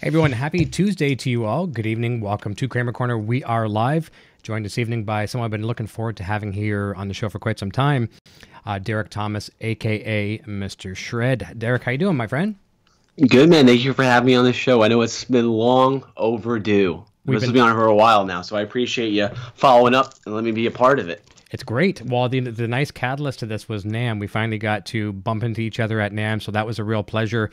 Hey everyone, happy Tuesday to you all. Good evening. Welcome to Kramer Corner. We are live, joined this evening by someone I've been looking forward to having here on the show for quite some time, Derek Thomas, a.k.a. Mr. Shred. Derek, how you doing, my friend? Good, man. Thank you for having me on the show. I know it's been long overdue. We've been on it for a while now, so I appreciate you following up and letting me be a part of it. It's great. Well, the nice catalyst to this was NAMM. We finally got to bump into each other at NAMM, so that was a real pleasure,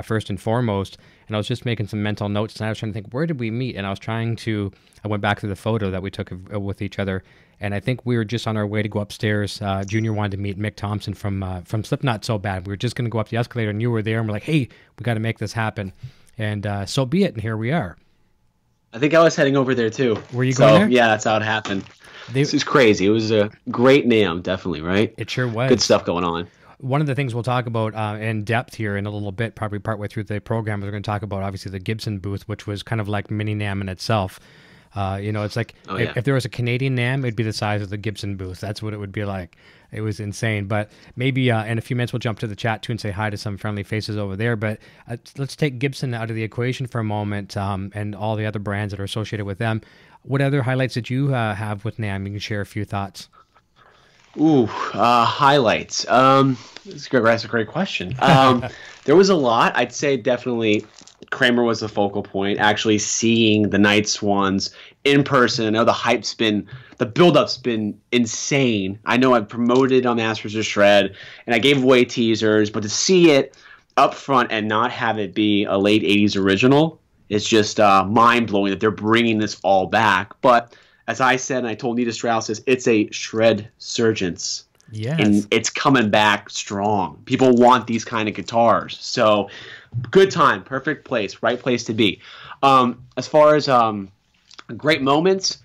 first and foremost. And I was just making some mental notes, and I was trying to think, where did we meet? And I went back to the photo that we took with each other, and I think we were just on our way to go upstairs. Junior wanted to meet Mick Thompson from Slipknot so bad. We were just going to go up the escalator, and you were there, and we're like, hey, we got to make this happen. And so be it, and here we are. I think I was heading over there, too. Were you going there? Yeah, that's how it happened. This is crazy. It was a great NAMM, definitely, right? It sure was. Good stuff going on. One of the things we'll talk about in depth here in a little bit, probably partway through the program, we're going to talk about, obviously, the Gibson booth, which was kind of like mini NAMM in itself. It's like if there was a Canadian NAMM, it'd be the size of the Gibson booth. That's what it would be like. It was insane. But maybe in a few minutes, we'll jump to the chat, too, and say hi to some friendly faces over there. But let's take Gibson out of the equation for a moment and all the other brands that are associated with them. What other highlights did you have with NAMM? You can share a few thoughts. Ooh, highlights. That's a great question. There was a lot. I'd say definitely Kramer was the focal point. Actually seeing the Night Swans in person. I know the build-up's been insane. I know I've promoted on Masters of Shred, and I gave away teasers, but to see it up front and not have it be a late 80s original, it's just mind-blowing that they're bringing this all back. But as I said, and I told Nita Strauss this, it's a shred surgence. Yes. And it's coming back strong. People want these kind of guitars. So good time, perfect place, right place to be. As far as great moments,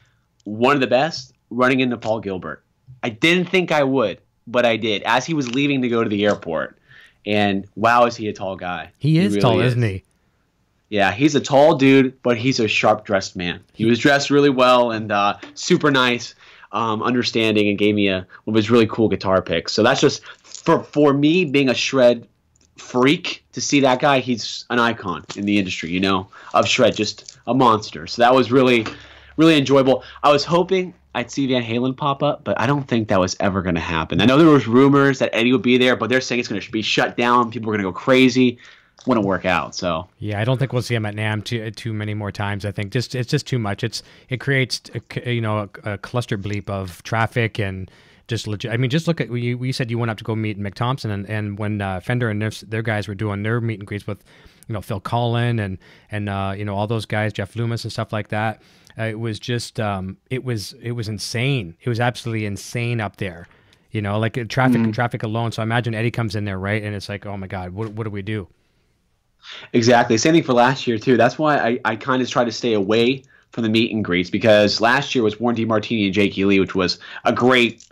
one of the best, running into Paul Gilbert. I didn't think I would, but I did. As he was leaving to go to the airport. And wow, is he a tall guy. He is really tall, isn't he? Yeah, he's a tall dude, but he's a sharp-dressed man. He was dressed really well and super nice, understanding, and gave me one of his really cool guitar picks. So that's just, for me, being a shred freak, to see that guy, he's an icon in the industry, of shred, just a monster. So that was really, really enjoyable. I was hoping I'd see Van Halen pop up, but I don't think that was ever going to happen. I know there was rumors that Eddie would be there, but they're saying it's going to be shut down. People are going to go crazy. Wouldn't work out. So yeah, I don't think we'll see him at NAMM too many more times. I think it's just too much. It creates a cluster bleep of traffic and just legit. I mean, just look at you said you went up to go meet Mick Thompson, and when Fender and their guys were doing their meet and greets with Phil Collin and all those guys, Jeff Loomis and stuff like that. It was just it was insane. It was absolutely insane up there. Like traffic alone. So I imagine Eddie comes in there, right, and it's like, oh my God, what do we do? Exactly. Same thing for last year, too. That's why I kind of try to stay away from the meet and greets, because last year was Warren DeMartini and Jake Lee, which was a great,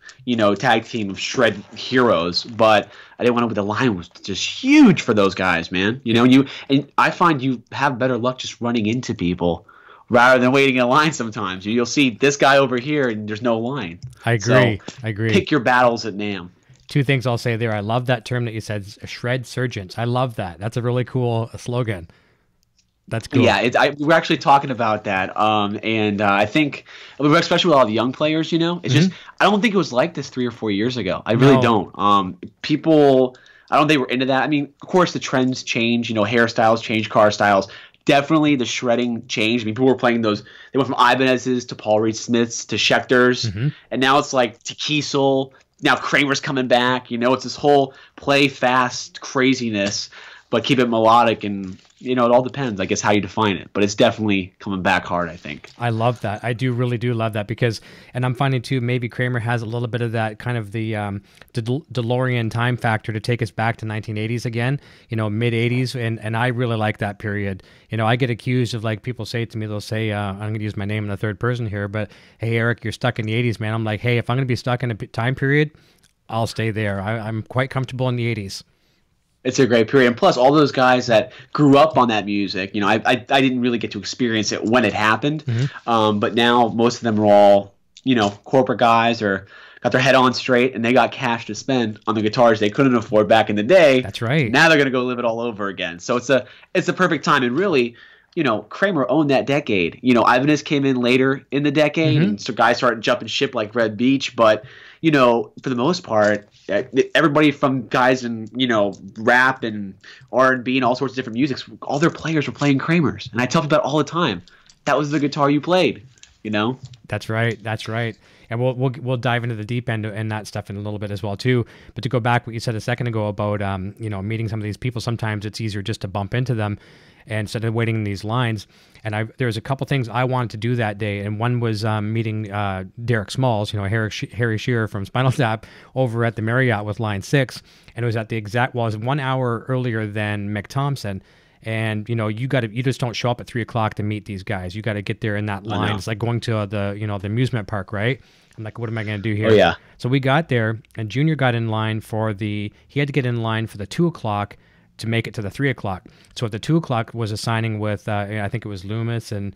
tag team of shred heroes. But I didn't want to. The line was just huge for those guys, man. And I find you have better luck just running into people rather than waiting in a line sometimes. You'll see this guy over here, and there's no line. I agree. I agree. Pick your battles at NAMM. Two things I'll say there. I love that term that you said, shred surgence. I love that. That's a really cool slogan. That's cool. Yeah, we're actually talking about that. And I think, especially with all the young players, it's just, I don't think it was like this 3 or 4 years ago. I really don't. People, I don't think they were into that. I mean, of course, the trends change, hairstyles change, car styles. Definitely the shredding changed. I mean, people were playing those. They went from Ibanez's to Paul Reed Smiths to Schecters. And now it's like to Kiesel. Now Kramer's coming back. It's this whole play fast craziness, but keep it melodic, and it all depends, I guess, how you define it. But it's definitely coming back hard, I think. I love that. I really do love that, because, and I'm finding too, maybe Kramer has a little bit of that kind of the DeLorean time factor to take us back to 1980s again, mid 80s, and I really like that period. I get accused of, like, people say to me, they'll say, I'm going to use my name in the third person here, but hey, Eric, you're stuck in the 80s, man. I'm like, hey, if I'm going to be stuck in a time period, I'll stay there. I'm quite comfortable in the 80s. It's a great period. And plus, all those guys that grew up on that music, I didn't really get to experience it when it happened. But now most of them are all, corporate guys, or got their head on straight, and they got cash to spend on the guitars they couldn't afford back in the day. That's right. Now they're going to go live it all over again. So it's a perfect time. And really, Kramer owned that decade. Ibanez came in later in the decade, and so guys started jumping ship like Red Beach. But, for the most part, everybody from guys in, rap and R&B and all sorts of different musics, all their players were playing Kramers. And I tell people that all the time. That was the guitar you played, That's right. That's right. And we'll dive into the deep end and that stuff in a little bit as well too. But to go back what you said a second ago about meeting some of these people, sometimes it's easier just to bump into them instead of waiting in these lines. And there's a couple things I wanted to do that day, and one was meeting Derek Smalls, Harry Shearer from Spinal Tap, over at the Marriott with Line 6, and it was at it was 1 hour earlier than Mick Thompson. And you just don't show up at 3 o'clock to meet these guys. You got to get there in that line. It's like going to the amusement park, right? I'm like, what am I going to do here? Oh yeah. So we got there, and Junior got in line he had to get in line for the 2 o'clock to make it to the 3 o'clock. So at the 2 o'clock was a signing with I think it was Loomis and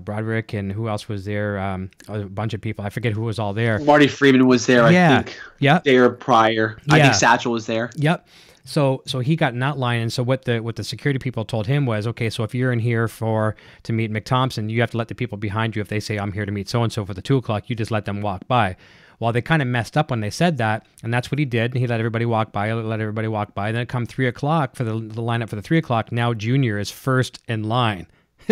Broderick, and who else was there? A bunch of people. I forget who was all there. Marty Freeman was there. I think. Yeah. Day or prior. I think Satchel was there. Yep. So he got in that line, and so what the security people told him was, okay, so if you're in here to meet Mick Thompson, you have to let the people behind you, if they say I'm here to meet so and so for the 2 o'clock, you just let them walk by. Well, they kind of messed up when they said that, and that's what he did. He let everybody walk by. Then it come 3 o'clock for the lineup for the 3 o'clock. Now Junior is first in line.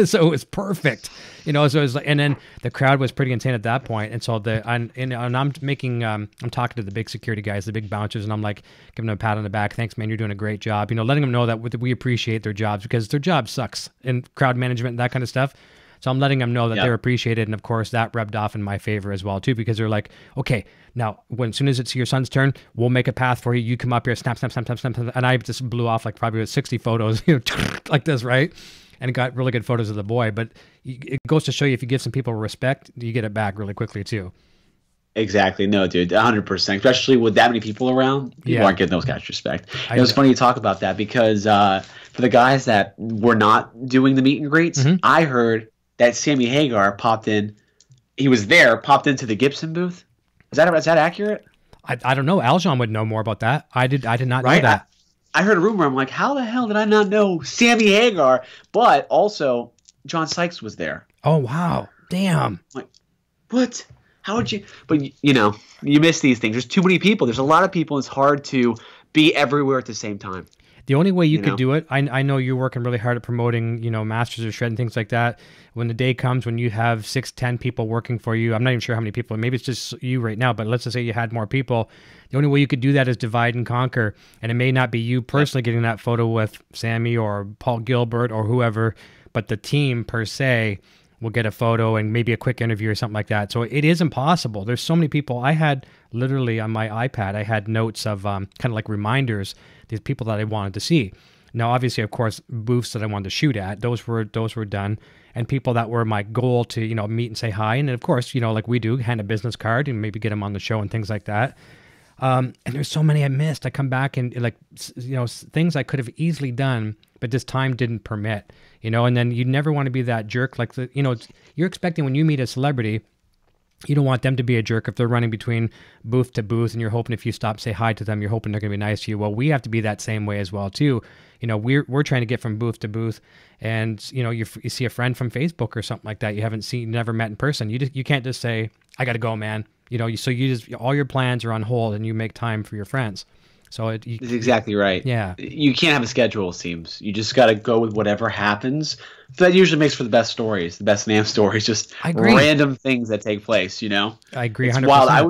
So it was perfect, so it was like, and then the crowd was pretty insane at that point. And so I'm talking to the big security guys, the big bouncers, and I'm like giving them a pat on the back. Thanks, man. You're doing a great job. Letting them know that we appreciate their jobs, because their job sucks in crowd management and that kind of stuff. So I'm letting them know that they're appreciated. And of course that rubbed off in my favor as well too, because they're like, okay, now as soon as it's your son's turn, we'll make a path for you. You come up here, snap. And I just blew off like probably 60 photos, like this, right? And got really good photos of the boy. But it goes to show you, if you give some people respect, you get it back really quickly too. Exactly. No, dude, 100%. Especially with that many people around, people aren't getting those guys respect. It was funny you talk about that, because for the guys that were not doing the meet and greets, I heard that Sammy Hagar popped in. He was there, popped into the Gibson booth. Is that accurate? I don't know. Aljon would know more about that. I did not know that. I heard a rumor. I'm like, how the hell did I not know Sammy Hagar? But also, John Sykes was there. Oh, wow. Damn. I'm like, what? How would you? But, you miss these things. There's too many people. There's a lot of people. It's hard to be everywhere at the same time. The only way you could do it, I know you're working really hard at promoting, Masters of Shred and things like that. When the day comes when you have 6-10 people working for you, I'm not even sure how many people, maybe it's just you right now, but let's just say you had more people. The only way you could do that is divide and conquer. And it may not be you personally getting that photo with Sammy or Paul Gilbert or whoever, but the team per se will get a photo and maybe a quick interview or something like that. So it is impossible. There's so many people. I had literally on my iPad, I had notes of kind of like reminders, these people that I wanted to see. Now, obviously, of course, booths that I wanted to shoot at, those were done. And people that were my goal to, meet and say hi. And then, of course, like we do, hand a business card and maybe get them on the show and things like that. And there's so many I missed. I come back and things I could have easily done, but this time didn't permit, and then you never want to be that jerk. Like, you're expecting when you meet a celebrity, you don't want them to be a jerk if they're running between booth to booth, and you're hoping if you stop, say hi to them, you're hoping they're going to be nice to you. Well, we have to be that same way as well too. We're trying to get from booth to booth, and you see a friend from Facebook or something like that you haven't seen, never met in person. You can't just say, I got to go, man. So you just, all your plans are on hold and you make time for your friends. So that's exactly right. Yeah. You can't have a schedule, it seems. You just got to go with whatever happens. That usually makes for the best stories, the best NAMM stories, just random things that take place, I agree 100%. It's wild. I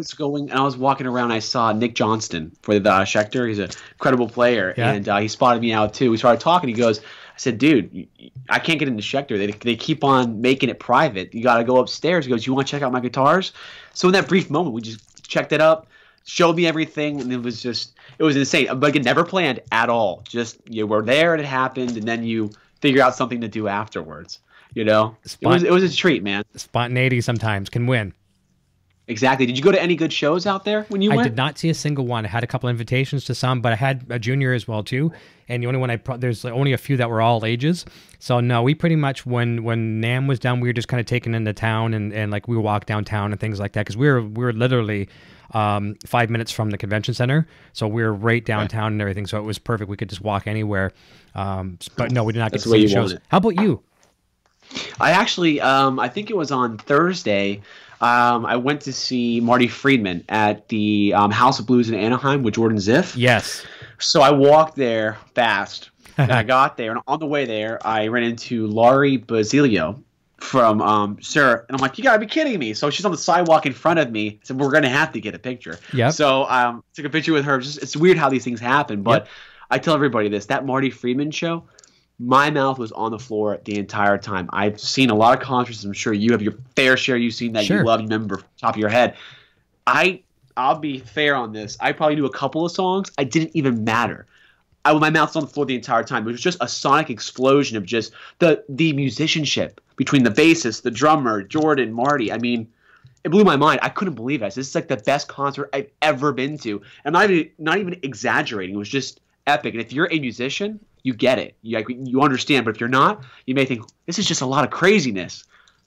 was walking around, I saw Nick Johnston for the Schecter. He's a credible player, and he spotted me out too. We started talking. He goes, I said, dude, I can't get into Schecter. They keep on making it private. You got to go upstairs. He goes, you want to check out my guitars? So in that brief moment, we just checked it up, showed me everything, and it was insane. Like, it never planned at all. Just you were there and it happened, and then you figure out something to do afterwards. It was a treat, man. Spontaneity sometimes can win. Exactly. Did you go to any good shows out there when you went? I did not see a single one. I had a couple invitations to some, but I had a junior as well too. And the only one there's only a few that were all ages. So no, we pretty much when NAMM was done, we were just kind of taken into town and like we walked downtown and things like that, because we were literally 5 minutes from the convention center, so we were right downtown and everything. So it was perfect. We could just walk anywhere. But no, we did not get to see shows. How about you? I actually, I think it was on Thursday. I went to see Marty Friedman at the House of Blues in Anaheim with Jordan Ziff. Yes. So I walked there fast, and I got there, and on the way there, I ran into Laurie Basilio from Sir, and I'm like, you gotta be kidding me. So she's on the sidewalk in front of me. I said, we're gonna have to get a picture. Yeah. So took a picture with her. It's weird how these things happen, but I tell everybody this: that Marty Friedman show, my mouth was on the floor the entire time. I've seen a lot of concerts. I'm sure you have your fair share. You've seen that. Sure. You love. You remember top of your head. I'll be fair on this. I probably knew a couple of songs. I didn't even matter. My mouth's on the floor the entire time. It was just a sonic explosion of just the musicianship between the bassist, the drummer, Jordan, Marty. I mean, it blew my mind. I couldn't believe it. This is like the best concert I've ever been to. And I'm not even exaggerating. It was just epic. And if you're a musician, you get it. You understand. But if you're not, you may think, this is just a lot of craziness.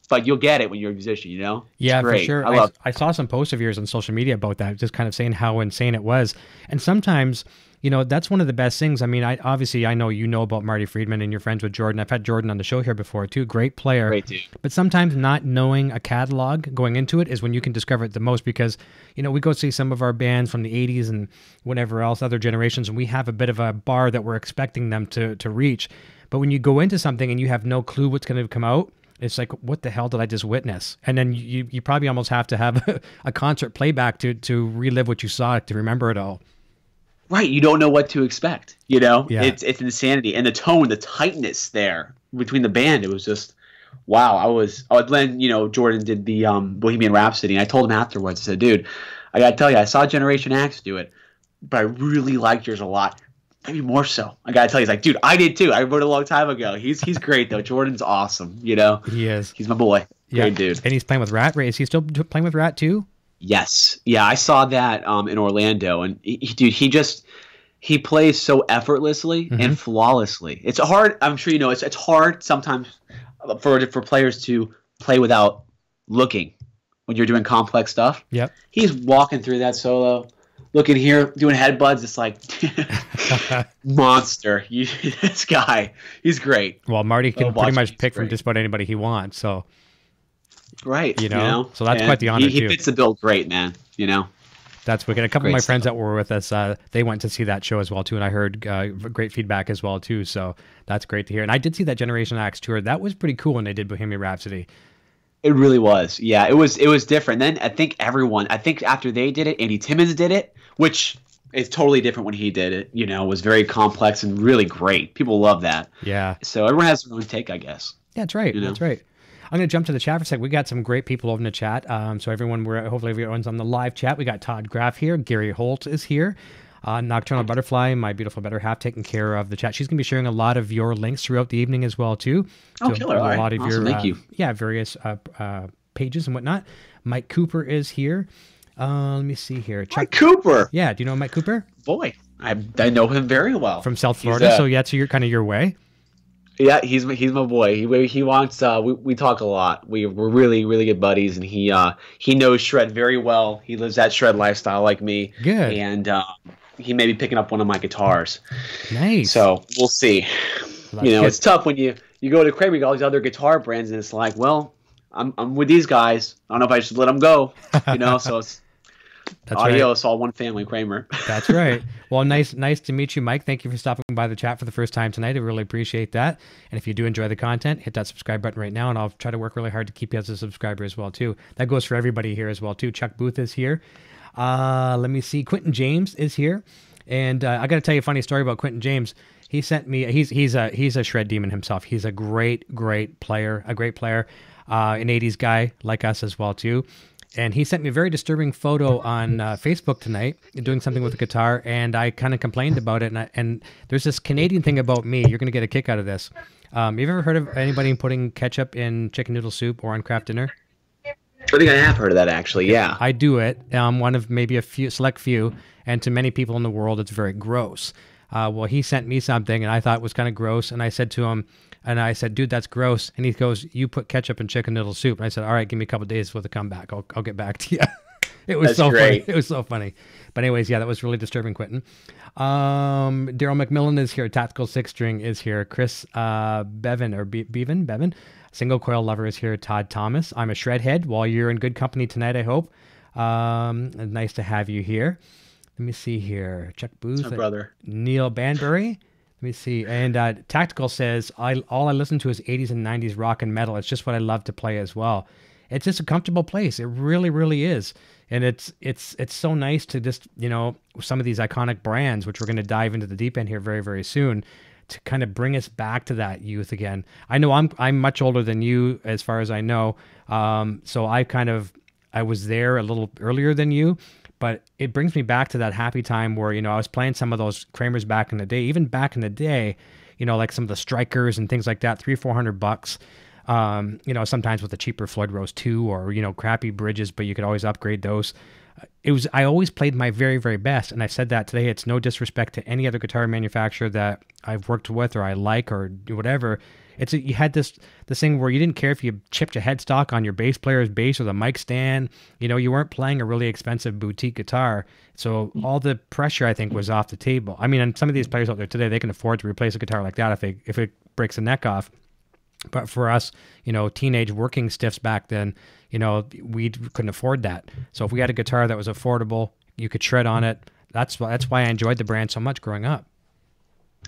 But you'll get it when you're a musician, you know? Yeah, for sure. I saw some posts of yours on social media about that, just kind of saying how insane it was. And sometimes, you know, that's one of the best things. I mean, I know you know about Marty Friedman and you're friends with Jordan. I've had Jordan on the show here before too. Great player. Great dude. But sometimes not knowing a catalog going into it is when you can discover it the most, because, you know, we go see some of our bands from the 80s and whatever else, other generations, and we have a bit of a bar that we're expecting them to reach. But when you go into something and you have no clue what's going to come out, it's like, what the hell did I just witness? And then you probably almost have to have a concert playback to relive what you saw, to remember it all. Right. You don't know what to expect, you know? Yeah. It's insanity. And the tone, the tightness there between the band, it was just, wow. Then, you know, Jordan did the Bohemian Rhapsody, and I told him afterwards, I said, dude, I got to tell you, I saw Generation X do it, but I really liked yours a lot. Maybe more so. I gotta tell you, he's like, dude, I did too. I wrote it a long time ago. He's great though. Jordan's awesome. You know, he is. He's my boy. Great dude. And he's playing with Rat. Is he still playing with Rat too? Yes. Yeah, I saw that in Orlando, and he plays so effortlessly and flawlessly. It's hard. I'm sure you know. It's hard sometimes for players to play without looking when you're doing complex stuff. Yep. He's walking through that solo. Looking here, doing headbutts, it's like monster. This guy, he's great. Well, Marty can pretty much pick from just about anybody he wants. So, right, you know? So that's quite the honor he too. He fits the bill great, man. You know, that's wicked. A couple of my friends that were with us, they went to see that show as well too, and I heard great feedback as well too. So that's great to hear. And I did see that Generation X tour. That was pretty cool when they did Bohemian Rhapsody. It really was. Yeah, it was different. Then I think after they did it, Andy Timmons did it, which is totally different when he did it. You know, it was very complex and really great. People love that. Yeah. So everyone has their own take, I guess. Yeah, that's right. You know? That's right. I'm going to jump to the chat for a second. We got some great people over in the chat. So hopefully everyone's on the live chat. We got Todd Graff here. Gary Holt is here. Nocturnal Butterfly, my beautiful better half, taking care of the chat. She's going to be sharing a lot of your links throughout the evening as well, too. Oh, killer. A lot of awesome. your Thank you. Various pages and whatnot. Mike Cooper is here. Let me see here. Mike Cooper. Yeah, do you know Mike Cooper? Boy, I know him very well. From South Florida, so you're kind of your way. Yeah, he's my boy. He wants. We talk a lot. We're really good buddies, and he knows shred very well. He lives that shred lifestyle like me. Good. And he may be picking up one of my guitars. Nice. So we'll see. Well, it's tough when you go to Kramer, you got all these other guitar brands, and it's like, well, I'm with these guys. I don't know if I should let them go. So it's that's adios, right. all one family, Kramer. That's right. Well, nice to meet you, Mike. Thank you for stopping by the chat for the first time tonight. I really appreciate that. And if you do enjoy the content, hit that subscribe button right now, and I'll try to work really hard to keep you as a subscriber as well too. That goes for everybody here as well too. Chuck Booth is here. Let me see. Quentin James is here, and I got to tell you a funny story about Quentin James. He sent me. He's a shred demon himself. He's a great player. An 80s guy like us as well too. And he sent me a very disturbing photo on Facebook tonight, doing something with a guitar, and I kind of complained about it. And there's this Canadian thing about me. You're going to get a kick out of this. You've ever heard of anybody putting ketchup in chicken noodle soup or on Kraft dinner? I think I have heard of that, actually, yeah. I do it. One of maybe a select few, and to many people in the world, it's very gross. Well, he sent me something, and I thought it was kind of gross, and I said to him, dude, that's gross. And he goes, you put ketchup in chicken noodle soup. And I said, all right, give me a couple of days for the comeback. I'll get back to you. It was so funny. It was so funny. But anyways, yeah, that was really disturbing, Quentin. Daryl McMillan is here. Tactical Six String is here. Chris Bevan. Single coil lover is here, Todd Thomas. I'm a shredhead. While you're in good company tonight, I hope. Nice to have you here. Let me see here. Chuck Booth. My brother. Neil Banbury. Let me see. And Tactical says, all I listen to is 80s and 90s rock and metal. It's just what I love to play as well. It's just a comfortable place. It really, really is. And it's so nice to just, you know, some of these iconic brands, which we're going to dive into the deep end here very, very soon, to kind of bring us back to that youth again. I know I'm much older than you as far as I know. So I was there a little earlier than you, but it brings me back to that happy time where, you know, I was playing some of those Kramers back in the day, even back in the day, you know, like some of the Strikers and things like that, $300-400. You know, sometimes with the cheaper Floyd Rose 2 or, you know, crappy bridges, but you could always upgrade those. I always played my very, very best. And I said that today. It's no disrespect to any other guitar manufacturer that I've worked with or I like or whatever. You had this thing where you didn't care if you chipped a headstock on your bass player's bass or the mic stand. You know, you weren't playing a really expensive boutique guitar. So all the pressure, I think, was off the table. I mean, and some of these players out there today, they can afford to replace a guitar like that if it breaks the neck off. But for us, you know, teenage working stiffs back then, you know, we couldn't afford that. So if we had a guitar that was affordable, you could shred on it. That's why I enjoyed the brand so much growing up.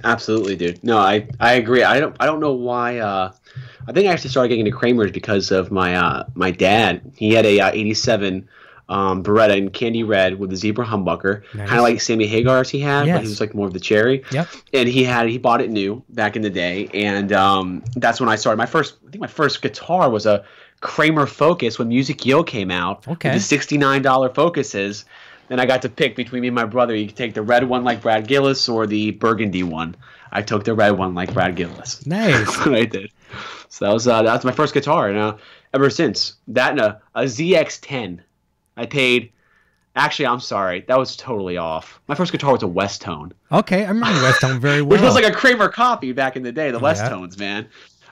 Absolutely, dude. No, I agree. I don't know why. I think I actually started getting into Kramers because of my dad. He had a 87 Beretta in candy red with the zebra humbucker, Nice. kind of like Sammy Hagar's he had, Yes. but he was like more of the cherry. Yep. And he bought it new back in the day, and that's when I started. I think my first guitar was a Kramer Focus when Music Yo came out. Okay. With the $69 Focuses. Then I got to pick between me and my brother. You could take the red one like Brad Gillis or the burgundy one. I took the red one like Brad Gillis. Nice. That's what I did. So that was my first guitar, and ever since that and a ZX10. I paid. Actually, I'm sorry. That was totally off. My first guitar was a West Tone. Okay, I remember West Tone very well. Which was like a Kramer copy back in the day, the West Yeah. Tones, man.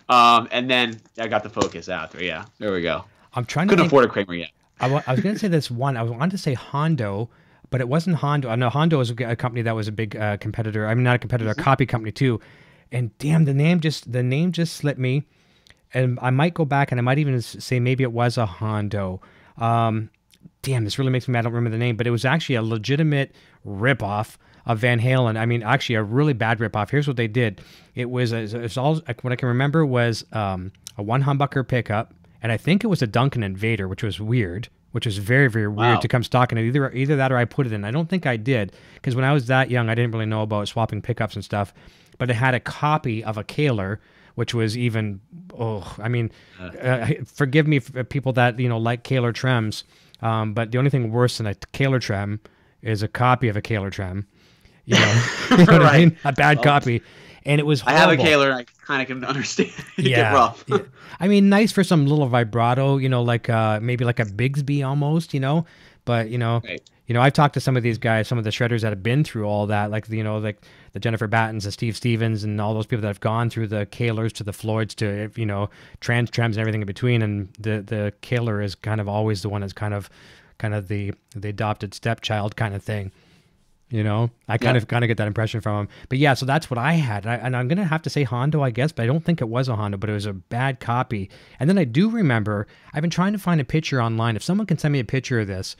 And then I got the Focus after. Yeah, there we go. I'm trying to Couldn't think. afford a Kramer yet. I was going to say this one. I wanted to say Hondo, but it wasn't Hondo. I know Hondo is a company that was a big competitor. I mean, not a competitor, a copy company too. And damn, the name just slipped me. And I might go back and I might even say maybe it was a Hondo. Damn, this really makes me mad. I don't remember the name, but it was actually a legitimate ripoff of Van Halen. I mean, actually a really bad ripoff. Here's what they did. It was all what I can remember was a one humbucker pickup, and I think it was a Duncan Invader, which was weird, which was very, very weird to come stock in it. Either that or I put it in. I don't think I did, because when I was that young, I didn't really know about swapping pickups and stuff. But it had a copy of a Kaler, which was even, forgive me for people that, you know, like Kaler trems, but the only thing worse than a Kaler trem is a copy of a Kaler trem. You know, you know what I mean? A bad copy. And it was horrible. I have a Kaler, and I kind of can understand. It get rough. Yeah. I mean, nice for some little vibrato, you know, like maybe like a Bigsby almost, you know. But, you know, Right. you know, I've talked to some of these guys, some of the shredders that have been through all that, like, you know, like the Jennifer Battens, the Steve Stevens, and all those people that have gone through the Kalers to the Floyds to, you know, trans trems and everything in between. And the Kaler is kind of always the one that's kind of the adopted stepchild kind of thing. You know, I kind of get that impression from him. But yeah, so that's what I had. And I'm going to have to say Hondo, I guess, but I don't think it was a Hondo, but it was a bad copy. And then I do remember, I've been trying to find a picture online. If someone can send me a picture of this,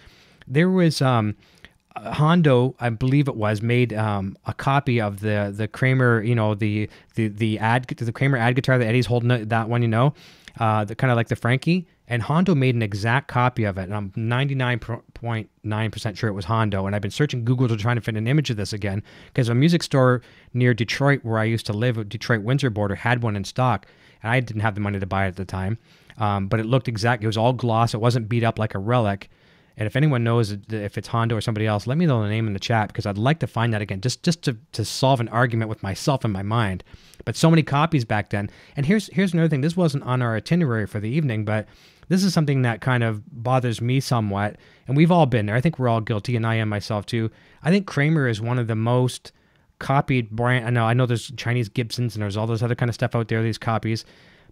there was Hondo, I believe it was, made a copy of the Kramer, you know, the Kramer ad guitar that Eddie's holding, that one, you know, the kind of like the Frankie. And Hondo made an exact copy of it. And I'm 99.9% sure it was Hondo. And I've been searching Google to try to find an image of this again, because a music store near Detroit, where I used to live, Detroit Windsor border, had one in stock. And I didn't have the money to buy it at the time. But it looked exact. It was all gloss. It wasn't beat up like a relic. And if anyone knows if it's Hondo or somebody else, let me know the name in the chat, because I'd like to find that again, just to solve an argument with myself in my mind. But so many copies back then. And here's another thing. This wasn't on our itinerary for the evening, but this is something that kind of bothers me somewhat. And we've all been there. I think we're all guilty, and I am myself too. I think Kramer is one of the most copied brand. I know there's Chinese Gibsons and there's all this other kind of stuff out there, these copies.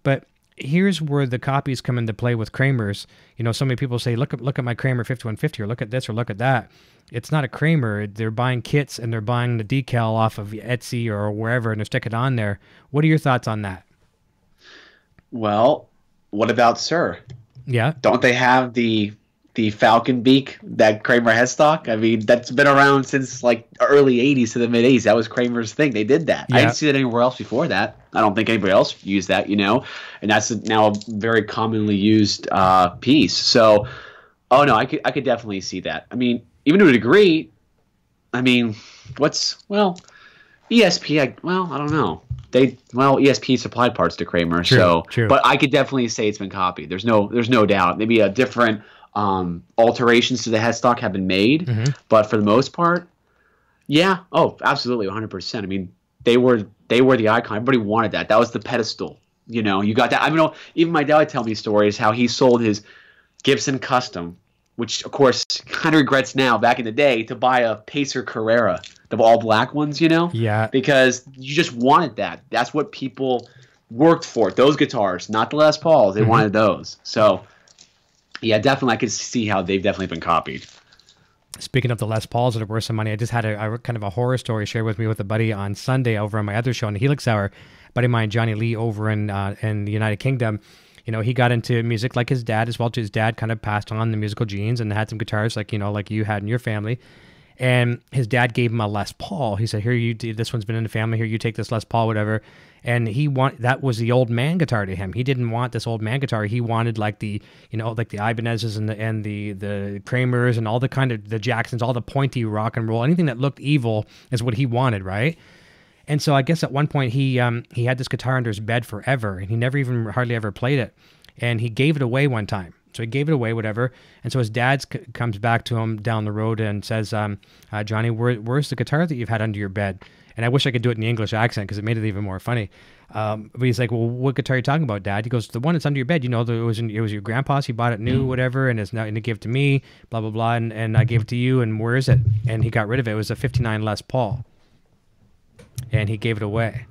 But here's where the copies come into play with Kramers. You know, so many people say, look at my Kramer 5150, or look at this, or look at that. It's not a Kramer. They're buying kits, and they're buying the decal off of Etsy or wherever, and they're sticking it on there. What are your thoughts on that? Well, what about Sir? Yeah. Don't they have the Falcon beak, that Kramer headstock? I mean, that's been around since like early 80s to the mid 80s. That was Kramer's thing. They did that. Yeah. I didn't see that anywhere else before that. I don't think anybody else used that, you know, and that's now a very commonly used piece. So, oh no, I could definitely see that. I mean, even to a degree, I mean, ESP, I don't know. ESP supplied parts to Kramer, True. But I could definitely say it's been copied. There's no doubt. Maybe a different alterations to the headstock have been made, but for the most part, yeah. Oh, absolutely, 100%. I mean, they were the icon. Everybody wanted that. That was the pedestal. You know, you got that. I mean, even my dad would tell me stories how he sold his Gibson Custom, which of course kind of regrets now, back in the day, to buy a Pacer Carrera, the all black ones, you know? Yeah. Because you just wanted that. That's what people worked for. Those guitars, not the Les Pauls. They wanted those. So, yeah, definitely I could see how they've definitely been copied. Speaking of the Les Pauls that are worth some money, I just had a kind of a horror story shared with me with a buddy on Sunday over on my other show on the Helix Hour. A buddy of mine, Johnny Lee, over in the United Kingdom. You know, he got into music like his dad as well. His dad kind of passed on the musical genes and had some guitars like, you know, like you had in your family. And his dad gave him a Les Paul. He said, here, this one's been in the family. Here, you take this Les Paul, whatever. And that was the old man guitar to him. He didn't want this old man guitar. He wanted like the, you know, like the Ibanez's and the Kramers and all the kind of the Jacksons, all the pointy rock and roll. Anything that looked evil is what he wanted, right? And so I guess at one point he had this guitar under his bed forever, and he never even hardly ever played it. And he gave it away one time. So he gave it away, whatever. And so his dad comes back to him down the road and says, Johnny, where's the guitar that you've had under your bed? And I wish I could do it in the English accent because it made it even more funny. But he's like, well, what guitar are you talking about, Dad? He goes, the one that's under your bed. You know, it was your grandpa's. He bought it new, whatever, and he gave it to me, blah, blah, blah. And I gave it to you, and where is it? And he got rid of it. It was a 59 Les Paul. And he gave it away.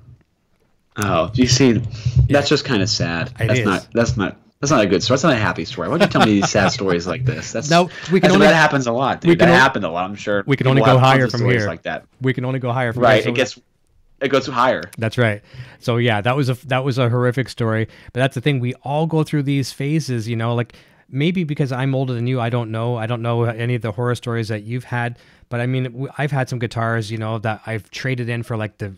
Oh, you see, that's just kind of sad. That's not a good story. That's not a happy story. Why don't you tell me these sad stories like this? That happens a lot, dude. That happened a lot, I'm sure. We can only go higher from here. Like that. We can only go higher from here. Right. It goes higher. That's right. So yeah, that was a horrific story. But that's the thing. We all go through these phases, you know, like maybe because I'm older than you, I don't know any of the horror stories that you've had. But I mean, I've had some guitars, you know, that I've traded in for like the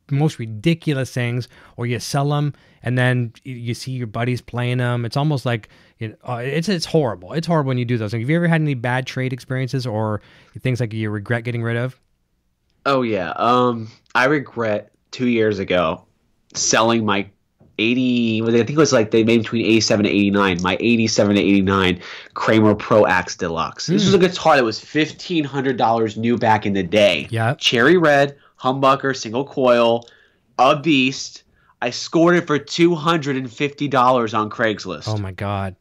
most ridiculous things, or you sell them and then you see your buddies playing them. It's almost like, you know, it's horrible. It's horrible when you do those things. Have you ever had any bad trade experiences or things like you regret getting rid of? Oh yeah. I regret 2 years ago selling my 80, I think it was like they made between 87 and 89, my 87 to 89 Kramer Pro Axe Deluxe. This was a guitar that was $1,500 new back in the day. Yeah. Cherry red, humbucker, single coil, a beast. I scored it for $250 on Craigslist. Oh my God.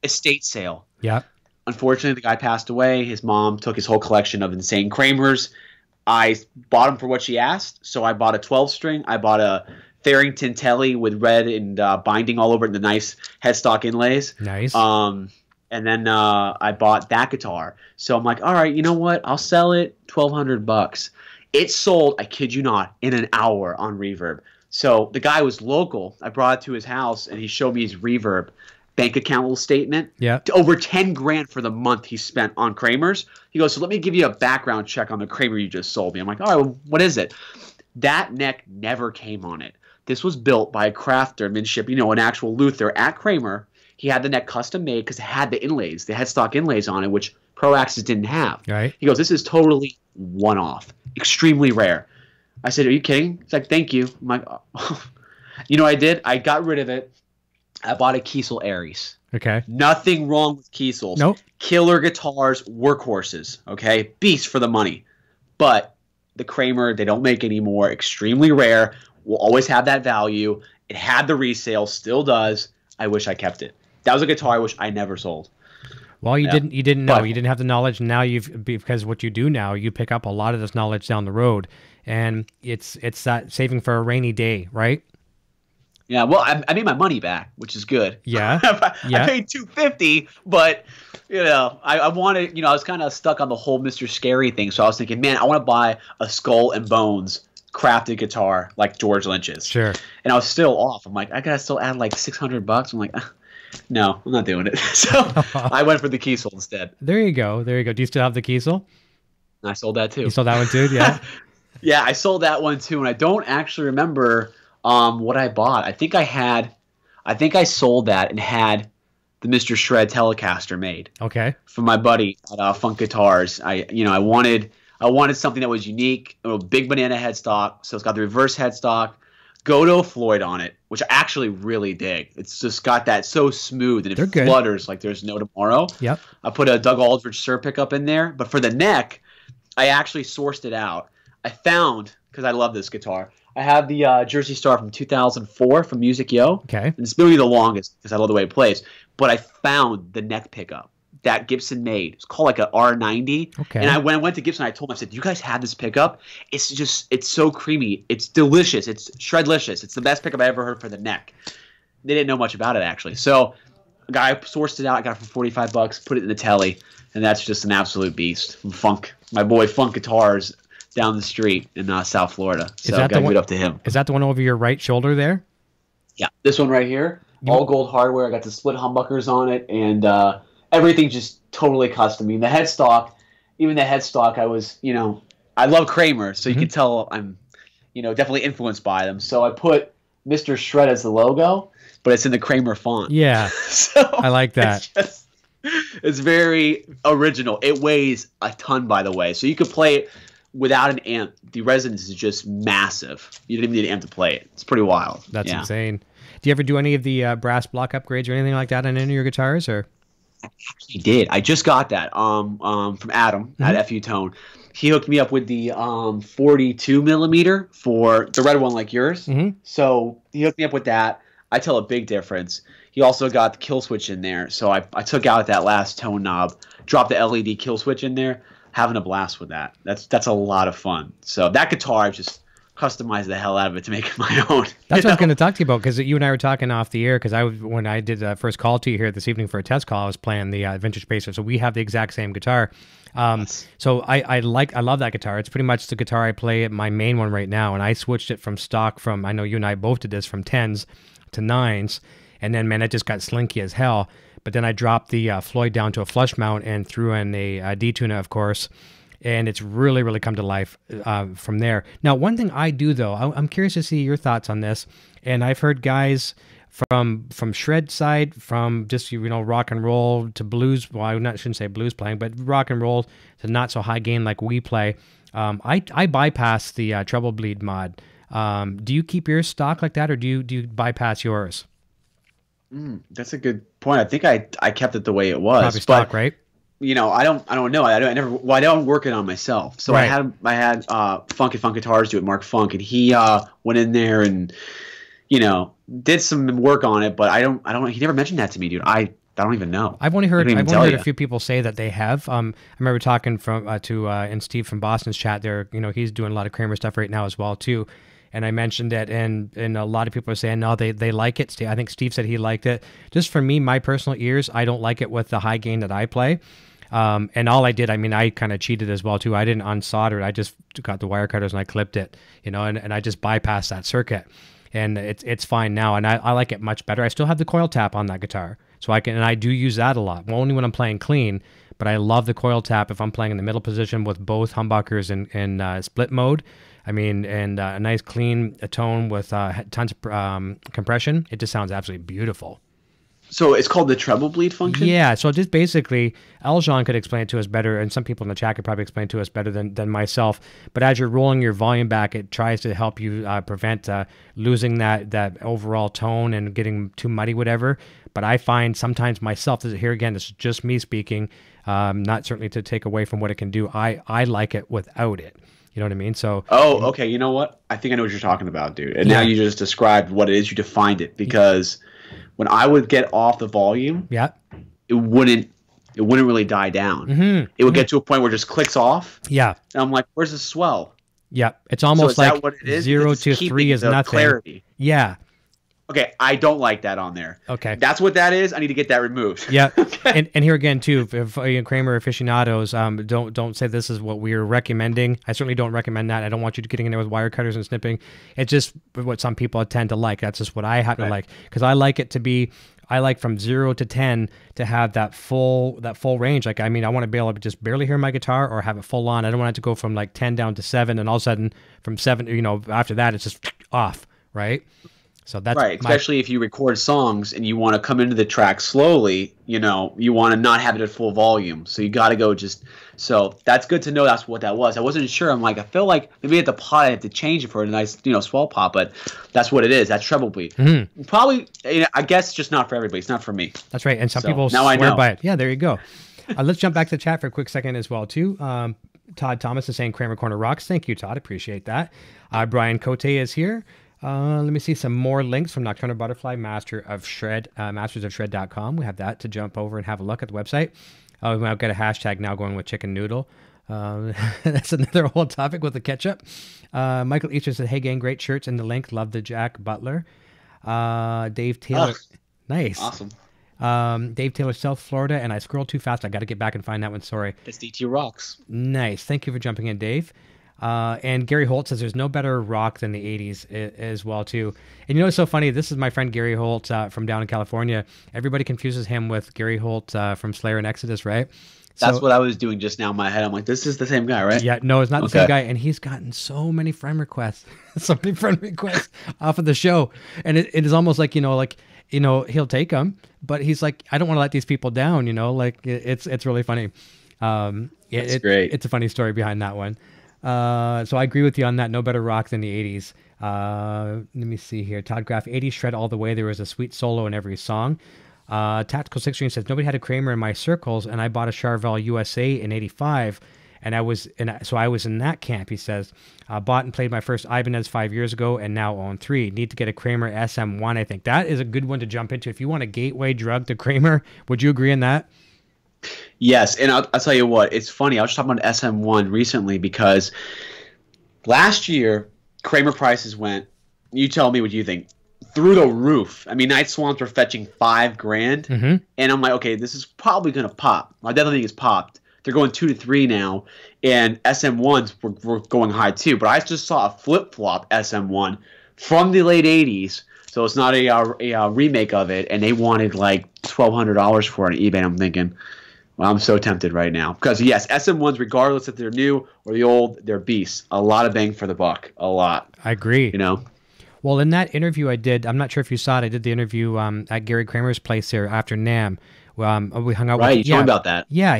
Estate sale. Yeah. Unfortunately, the guy passed away. His mom took his whole collection of insane Kramers. I bought him for what she asked, so I bought a 12-string. I bought a Tharrington Telly with red and binding all over it, and the nice headstock inlays. Nice. And then I bought that guitar. So I'm like, all right, you know what? I'll sell it $1,200. It sold, I kid you not, in an hour on Reverb. So the guy was local. I brought it to his house, and he showed me his Reverb bank account little statement. Yeah. To over 10 grand for the month he spent on Kramers. He goes, so let me give you a background check on the Kramer you just sold me. I'm like, all right, well, what is it? That neck never came on it. This was built by a craftsmanship, you know, an actual Luther at Kramer. He had the neck custom made because it had the inlays, the headstock inlays on it, which Pro Axes didn't have. Right. He goes, this is totally one-off, extremely rare. I said, are you kidding? He's like, thank you. I'm like, oh. You know what I did? I got rid of it. I bought a Kiesel Aries. Okay. Nothing wrong with Kiesels. Nope. Killer guitars, workhorses. Okay. Beast for the money. But the Kramer, they don't make anymore. Extremely rare. Will always have that value. It had the resale, still does. I wish I kept it. That was a guitar I wish I never sold. Well, you didn't know. You didn't have the knowledge. Now because what you do now, you pick up a lot of this knowledge down the road, and it's that saving for a rainy day, right? Yeah. Well, I made my money back, which is good. Yeah. I paid $250, but you know, I wanted. You know, I was kind of stuck on the whole Mr. Scary thing, so I was thinking, man, I want to buy a Skull and Bones crafted guitar like George Lynch's. Sure. And I was still off. I'm like, I gotta still add like $600. I'm like, No, I'm not doing it. So I went for the Kiesel instead. There you go. There you go. Do you still have the Kiesel? I sold that too. You sold that one too? Yeah. Yeah, I sold that one too, and I don't actually remember what I bought. I think I sold that and had the Mr. Shred Telecaster made. Okay. For my buddy at Funk Guitars. I wanted something that was unique, a big banana headstock, so it's got the reverse headstock, Godo Floyd on it, which I actually really dig. It's just got that so smooth and it flutters like there's no tomorrow. Yep. I put a Doug Aldrich Sir pickup in there, but for the neck, I actually sourced it out. I found, because I love this guitar, I have the Jersey Star from 2004 from Music Yo. Okay. And it's really the longest because I love the way it plays. But I found the neck pickup that Gibson made. It's called like a R90. Okay. And when I went to Gibson, I told them, I said, "Do you guys have this pickup? It's so creamy. It's delicious. It's shredlicious. It's the best pickup I ever heard for the neck." They didn't know much about it, actually. So a guy sourced it out. I got it for $45, put it in the telly, and that's just an absolute beast from Funk. My boy Funk Guitars down the street in South Florida. So I gotta give it up to him. Is that the one over your right shoulder there? Yeah, this one right here, all gold hardware. I got the split humbuckers on it, and everything just totally custom. I mean, the headstock, I was, I love Kramer, so you can tell I'm, definitely influenced by them. So I put Mr. Shred as the logo, but it's in the Kramer font. Yeah, so I like that. It's very original. It weighs a ton, by the way, so you could play it without an amp. The resonance is just massive. You don't even need an amp to play it. It's pretty wild. That's insane. Do you ever do any of the brass block upgrades or anything like that on any of your guitars? Or I actually did. I just got that from Adam at FU Tone. He hooked me up with the 42 millimeter for the red one like yours. So he hooked me up with that. I tell a big difference. He also got the kill switch in there. So I took out that last tone knob, dropped the LED kill switch in there, having a blast with that. That's a lot of fun. So that guitar, I've just customized the hell out of it to make it my own. That's what I was going to talk to you about, because you and I were talking off the air, because when I did the first call to you here this evening for a test call, I was playing the Vintage Pacer, so we have the exact same guitar. So I love that guitar. It's pretty much the guitar I play, my main one right now, and I switched it from stock from, I know you and I both did this, from 10s to 9s, and then, man, it just got slinky as hell. But then I dropped the Floyd down to a flush mount and threw in a D-tuner, of course, and it's really, really come to life from there. Now, one thing I do, though, I'm curious to see your thoughts on this, and I've heard guys from shred side, from just, rock and roll to blues, well, I shouldn't say blues playing, but rock and roll to not so high gain like we play. I bypass the treble bleed mod. Do you keep yours stock like that, or do you bypass yours? That's a good point. I think I kept it the way it was. Probably stock, right? I don't know. I don't work it on myself. So right. I had Funk Guitars do it, Mark Funk, and he went in there and did some work on it. But I don't. He never mentioned that to me, dude. I don't even know. I've only heard a few people say that they have. I remember talking and Steve from Boston's chat there. He's doing a lot of Kramer stuff right now as well too. And I mentioned it, and a lot of people are saying, no, they like it. I think Steve said he liked it. Just for me, my personal ears, I don't like it with the high gain that I play. And all I did, I kind of cheated as well, too. I didn't unsolder it. I just got the wire cutters and I clipped it, and I just bypassed that circuit. And it's fine now, and I like it much better. I still have the coil tap on that guitar, so I do use that a lot. Well, only when I'm playing clean, but I love the coil tap if I'm playing in the middle position with both humbuckers in split mode. And a nice clean tone with tons of compression. It just sounds absolutely beautiful. So it's called the treble bleed function? Yeah, so just basically, Eljon could explain it to us better, and some people in the chat could probably explain it to us better than myself. But as you're rolling your volume back, it tries to help you prevent losing that overall tone and getting too muddy, whatever. But I find sometimes myself, here again, this is just me speaking, not certainly to take away from what it can do. I like it without it. You know what I mean? So. Oh, okay. You know what? I think I know what you're talking about, dude. And now you just described what it is. You defined it, because when I would get off the volume, it wouldn't really die down. It would get to a point where it just clicks off. Yeah. And I'm like, where's the swell? Yeah. It's almost like 0 to 3 is nothing. Clarity. Yeah. Okay, I don't like that on there. Okay. That's what that is. I need to get that removed. Yeah. Okay. And here again, too, if Kramer aficionados, don't say this is what we're recommending. I certainly don't recommend that. I don't want you getting in there with wire cutters and snipping. It's just what some people tend to like. That's just what I happen to like, because I like it to be I like from 0 to 10 to have that full range. Like, I mean, I want to be able to just barely hear my guitar or have it full on. I don't want it to go from like 10 down to 7, and all of a sudden from 7, you know, after that it's just off, right? So that's right, especially if you record songs and you want to come into the track slowly, you know, you want to not have it at full volume. So you got to go just – so that's good to know that's what that was. I wasn't sure. I'm like, I feel like maybe at the pot I have to change it for a nice, you know, swell pot, but that's what it is. That's treble bleed. Mm-hmm. Probably, you know, I guess just not for everybody. It's not for me. That's right. And some people swear by it. Yeah, there you go. Let's jump back to the chat for a quick second as well, too. Todd Thomas is saying Kramer Korner rocks. Thank you, Todd. Appreciate that. Brian Cote is here. Let me see some more links from Nocturnal Butterfly, Master of Shred, mastersofshred.com. We have that to jump over and have a look at the website. We might get a hashtag now going with chicken noodle. That's another whole topic with the ketchup. Michael Easter said, hey gang, great shirts in the link. Love the Jack Butler. Dave Taylor. Nice. Awesome. Dave Taylor, South Florida, and I scrolled too fast. I got to get back and find that one. Sorry. It's DT Rocks. Nice. Thank you for jumping in, Dave. And Gary Holt says there's no better rock than the 80s as well, too. And you know what's so funny? This is my friend Gary Holt from down in California. Everybody confuses him with Gary Holt from Slayer and Exodus, right? That's what I was doing just now in my head. I'm like, this is the same guy, right? Yeah, no, it's not the same guy. And he's gotten so many friend requests, off of the show. And it is almost like, he'll take them, but he's like, I don't want to let these people down, it's really funny. That's great. It's a funny story behind that one. So I agree with you on that. No better rock than the 80s. Let me see here. Todd Graff, 80s shred all the way. There was a sweet solo in every song. Tactical 16 says, nobody had a Kramer in my circles, and I bought a Charvel USA in 85, and I was in that camp, he says. Bought and played my first Ibanez 5 years ago, and now own 3. Need to get a Kramer SM1, I think. That is a good one to jump into. If you want a gateway drug to Kramer, would you agree on that? Yes, and I'll tell you what, it's funny. I was talking about SM1 recently because last year, Kramer prices went, you tell me what you think, through the roof. I mean, Night Swans were fetching $5,000, and I'm like, okay, this is probably going to pop. I definitely think it's popped. They're going 2 to 3 now, and SM1s were going high too. But I just saw a flip-flop SM1 from the late 80s, so it's not a remake of it, and they wanted like $1,200 for it on eBay. I'm thinking, well, I'm so tempted right now. Because, yes, SM1s, regardless if they're new or the old, they're beasts. A lot of bang for the buck. A lot. I agree. Well, in that interview I did, I'm not sure if you saw it, I did the interview at Gary Kramer's place here after NAMM. We hung out. Right, you told me about that. Yeah,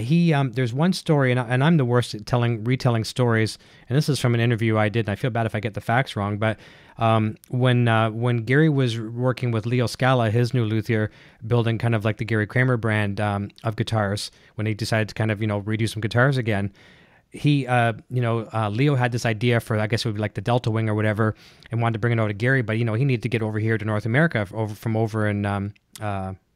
there's one story, and I'm the worst at retelling stories, and this is from an interview I did, and I feel bad if I get the facts wrong, but when Gary was working with Leo Scala, his new luthier, building kind of like the Gary Kramer brand of guitars, when he decided to kind of, redo some guitars again, he, Leo had this idea for, I guess it would be like the Delta Wing or whatever, and wanted to bring it over to Gary, but, he needed to get over here to North America from over in,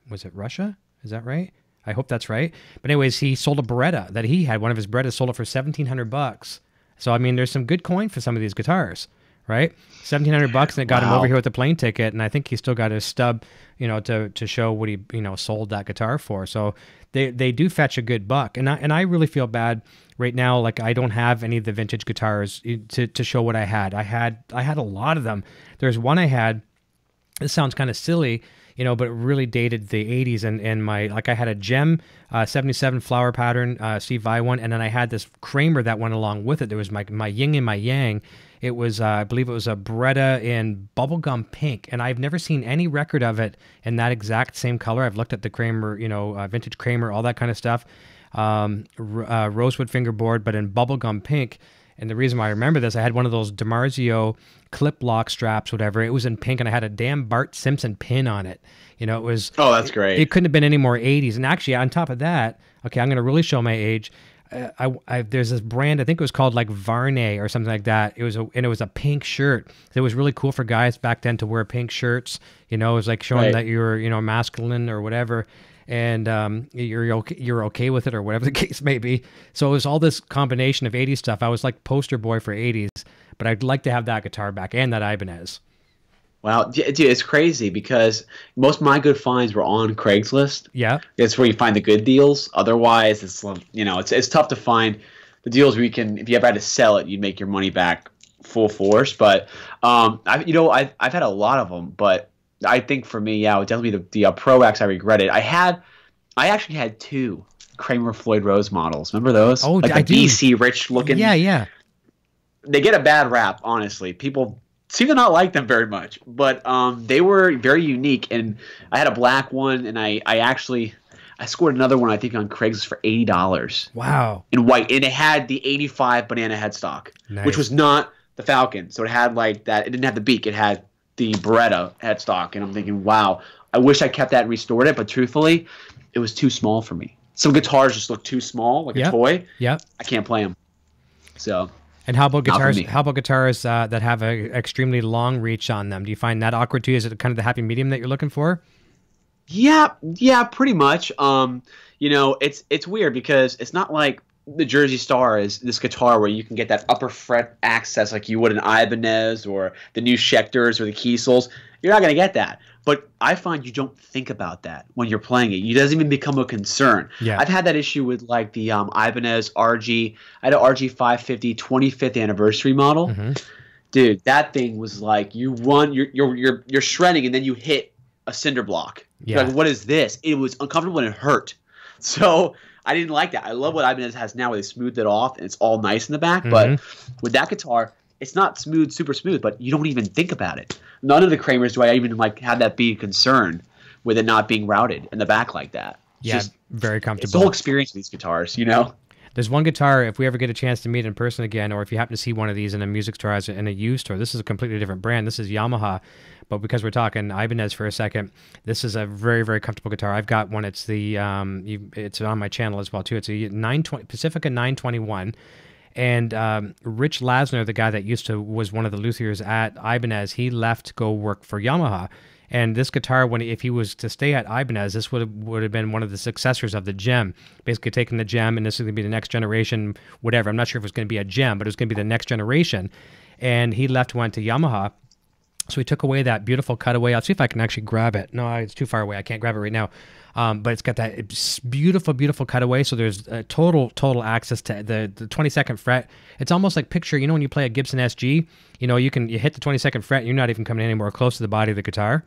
was it Russia? Is that right? I hope that's right. But anyways, he sold a Beretta that he had. One of his Berettas sold it for $1,700. So, I mean, there's some good coin for some of these guitars, right? $1,700, and it got him over here with the plane ticket, and I think he still got his stub, to show what he, sold that guitar for. So they do fetch a good buck. And I really feel bad right now. Like, I don't have any of the vintage guitars to show what I had. I had a lot of them. There's one I had, this sounds kind of silly, but it really dated the 80s, and I had a Gem 77 flower pattern Steve Vai one, and then I had this Kramer that went along with it. There was my yin and my yang. It was, I believe it was a Beretta in bubblegum pink, and I've never seen any record of it in that exact same color. I've looked at the Kramer, vintage Kramer, all that kind of stuff. Rosewood fingerboard, but in bubblegum pink. And the reason why I remember this, I had one of those DiMarzio clip lock straps, whatever. It was in pink, and I had a damn Bart Simpson pin on it. It was... Oh, that's great. It couldn't have been any more 80s. And actually, on top of that, okay, I'm going to really show my age. There's this brand, I think it was called like Varney or something like that. It was a pink shirt. It was really cool for guys back then to wear pink shirts. It was like showing that you were, masculine or whatever. And you're okay with it or whatever the case may be. So it was all this combination of 80s stuff. I was like poster boy for 80s, but I'd like to have that guitar back and that Ibanez. Wow, dude, it's crazy because most of my good finds were on Craigslist. Yeah, it's where you find the good deals. Otherwise, it's tough to find the deals where you can, if you ever had to sell it, you'd make your money back full force. But I've had a lot of them, but I think for me, yeah, it would definitely be the Pro X. I regretted. I actually had two Kramer Floyd Rose models. Remember those? Oh, like I the do. BC rich looking. Yeah, yeah. They get a bad rap, honestly. People seem to not like them very much, but they were very unique. And I had a black one, and I scored another one, I think, on Craigslist for $80. Wow. In white, and it had the '85 banana headstock, Nice. which was not the Falcon. So it had like that. It didn't have the beak. It had the Beretta headstock, and I'm thinking, wow, I wish I kept that and restored it, but truthfully, it was too small for me. Some guitars just look too small, like a toy. Yep. I can't play them. So. And how about guitars? How about guitars that have an extremely long reach on them? Do you find that awkward to you? Is it kind of the happy medium that you're looking for? Yeah, pretty much. You know, it's weird because it's not like the Jersey Star is this guitar where you can get that upper fret access like you would an Ibanez or the new Schecters or the Kiesels. You're not going to get that. But I find you don't think about that when you're playing it. It doesn't even become a concern. Yeah. I've had that issue with like the Ibanez RG. I had an RG 550 25th anniversary model. Mm-hmm. Dude, that thing was like you're shredding and then you hit a cinder block. Yeah. You're like, what is this? It was uncomfortable and it hurt. So I didn't like that. I love what Ibanez has now where they smoothed it off and it's all nice in the back. Mm-hmm. But with that guitar, it's not smooth, super smooth, but you don't even think about it. None of the Kramers do I even like have that be a concern with it not being routed in the back like that. It's just very comfortable. It's the whole experience of these guitars, you know? There's one guitar, if we ever get a chance to meet in person again, or if you happen to see one of these in a music store as in a used store, this is a completely different brand. This is Yamaha. But because we're talking Ibanez for a second, this is a very, very comfortable guitar. I've got one. It's the it's on my channel as well, too. It's a Pacifica 921. And Rich Lasner, the guy that was one of the luthiers at Ibanez, he left to go work for Yamaha. And this guitar, if he was to stay at Ibanez, this would have been one of the successors of the Gem. Basically taking the Gem, and this is going to be the next generation, whatever. I'm not sure if it was going to be a Gem, but it was going to be the next generation. And he went to Yamaha. So he took away that beautiful cutaway. I'll see if I can actually grab it. No, it's too far away. I can't grab it right now. But it's got that beautiful, beautiful cutaway. So there's a total access to the 22nd fret. It's almost like picture, when you play a Gibson SG, you hit the 22nd fret, you're not even coming anywhere close to the body of the guitar.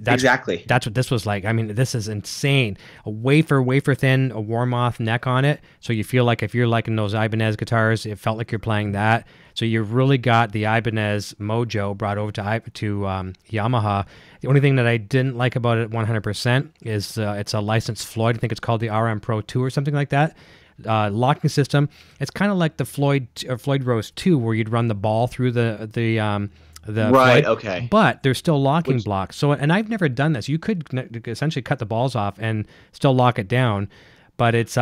Exactly. That's what this was like. I mean, this is insane. A wafer thin, a Warmoth neck on it. So you feel like if you're liking those Ibanez guitars, it felt like you're playing that. So you really got the Ibanez mojo brought over to Yamaha. The only thing that I didn't like about it 100% is it's a licensed Floyd. I think it's called the RM Pro 2 or something like that. Locking system. It's kind of like the Floyd Rose 2 where you'd run the ball through the right, Floyd, okay. But there's still locking blocks. So, and I've never done this. You could essentially cut the balls off and still lock it down, but it's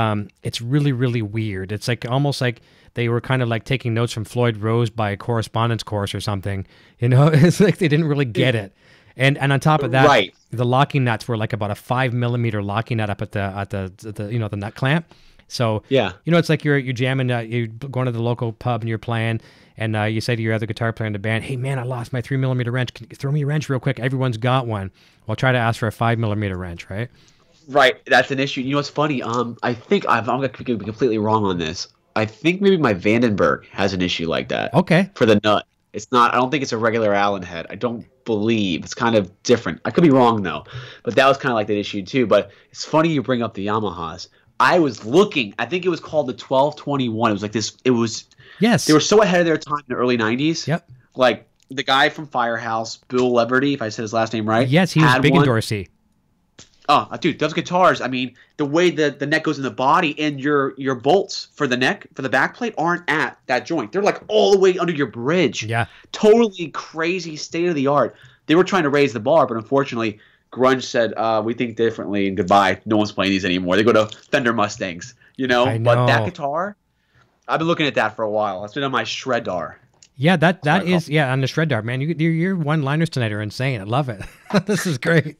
really, really weird. It's like almost like they were kind of like taking notes from Floyd Rose by a correspondence course or something. It's like they didn't really get it. And on top of that, right. The locking nuts were like about a 5mm locking nut up at the the nut clamp. So yeah, it's like you're jamming, you're going to the local pub and you're playing, and you say to your other guitar player in the band, "Hey man, I lost my 3mm wrench. Can you throw me a wrench real quick?" Everyone's got one. Well, try to ask for a 5mm wrench, right? Right, that's an issue. You know what's funny? I think I'm going to be completely wrong on this. I think maybe my Vandenberg has an issue like that. Okay. For the nut, it's not. I don't think it's a regular Allen head. I don't believe it's kind of different. I could be wrong though, but that was kind of like that issue too. But it's funny you bring up the Yamahas. I was looking. I think it was called the 1221. It was like this. It was. Yes. They were so ahead of their time in the early 90s. Yep. Like the guy from Firehouse, Bill Leverty, if I said his last name right. Yes, he was big in Dorsey. Oh, dude, those guitars. I mean, the way the neck goes in the body and your bolts for the neck, for the back plate, aren't at that joint. They're like all the way under your bridge. Yeah. Totally crazy, state of the art. They were trying to raise the bar, but unfortunately, grunge said, we think differently and goodbye. No one's playing these anymore. They go to Fender Mustangs, I know. But that guitar, I've been looking at that for a while. It's been on my Shreddar. Yeah, that is on the Shreddar, man. Your one-liners tonight are insane. I love it. This is great.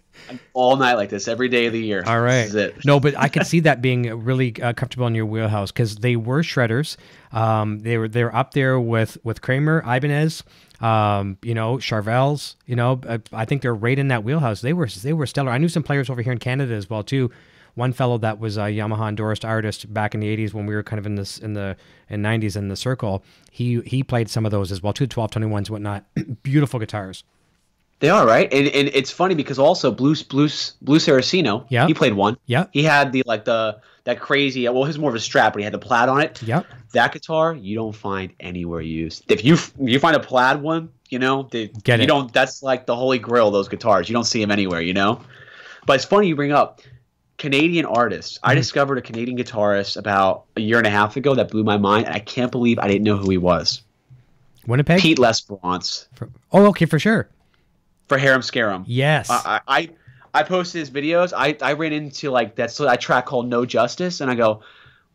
All night like this, every day of the year. All right. This is it. No, but I could see that being really comfortable in your wheelhouse because they were shredders. They're up there with Kramer, Ibanez, Charvels. I think they're right in that wheelhouse. They were stellar. I knew some players over here in Canada as well too. One fellow that was a Yamaha endorsed artist back in the 80s when we were kind of in the 90s in the circle. He played some of those as well too, 1221s, whatnot. Beautiful guitars. They are, right? And it's funny because also Blue Saraceno, yeah, he played one. Yeah. He had that crazy, well, his more of a Strat, but he had the plaid on it. Yep. That guitar you don't find anywhere used. If you find a plaid one, that's like the holy grail of those guitars. You don't see them anywhere, But it's funny you bring up Canadian artists. I discovered a Canadian guitarist about a year and a half ago that blew my mind, and I can't believe I didn't know who he was. Winnipeg? Pete Lesperance. Okay, for sure. For Harem Scarum. Yes. I posted his videos. I ran into that track called No Justice, and I go,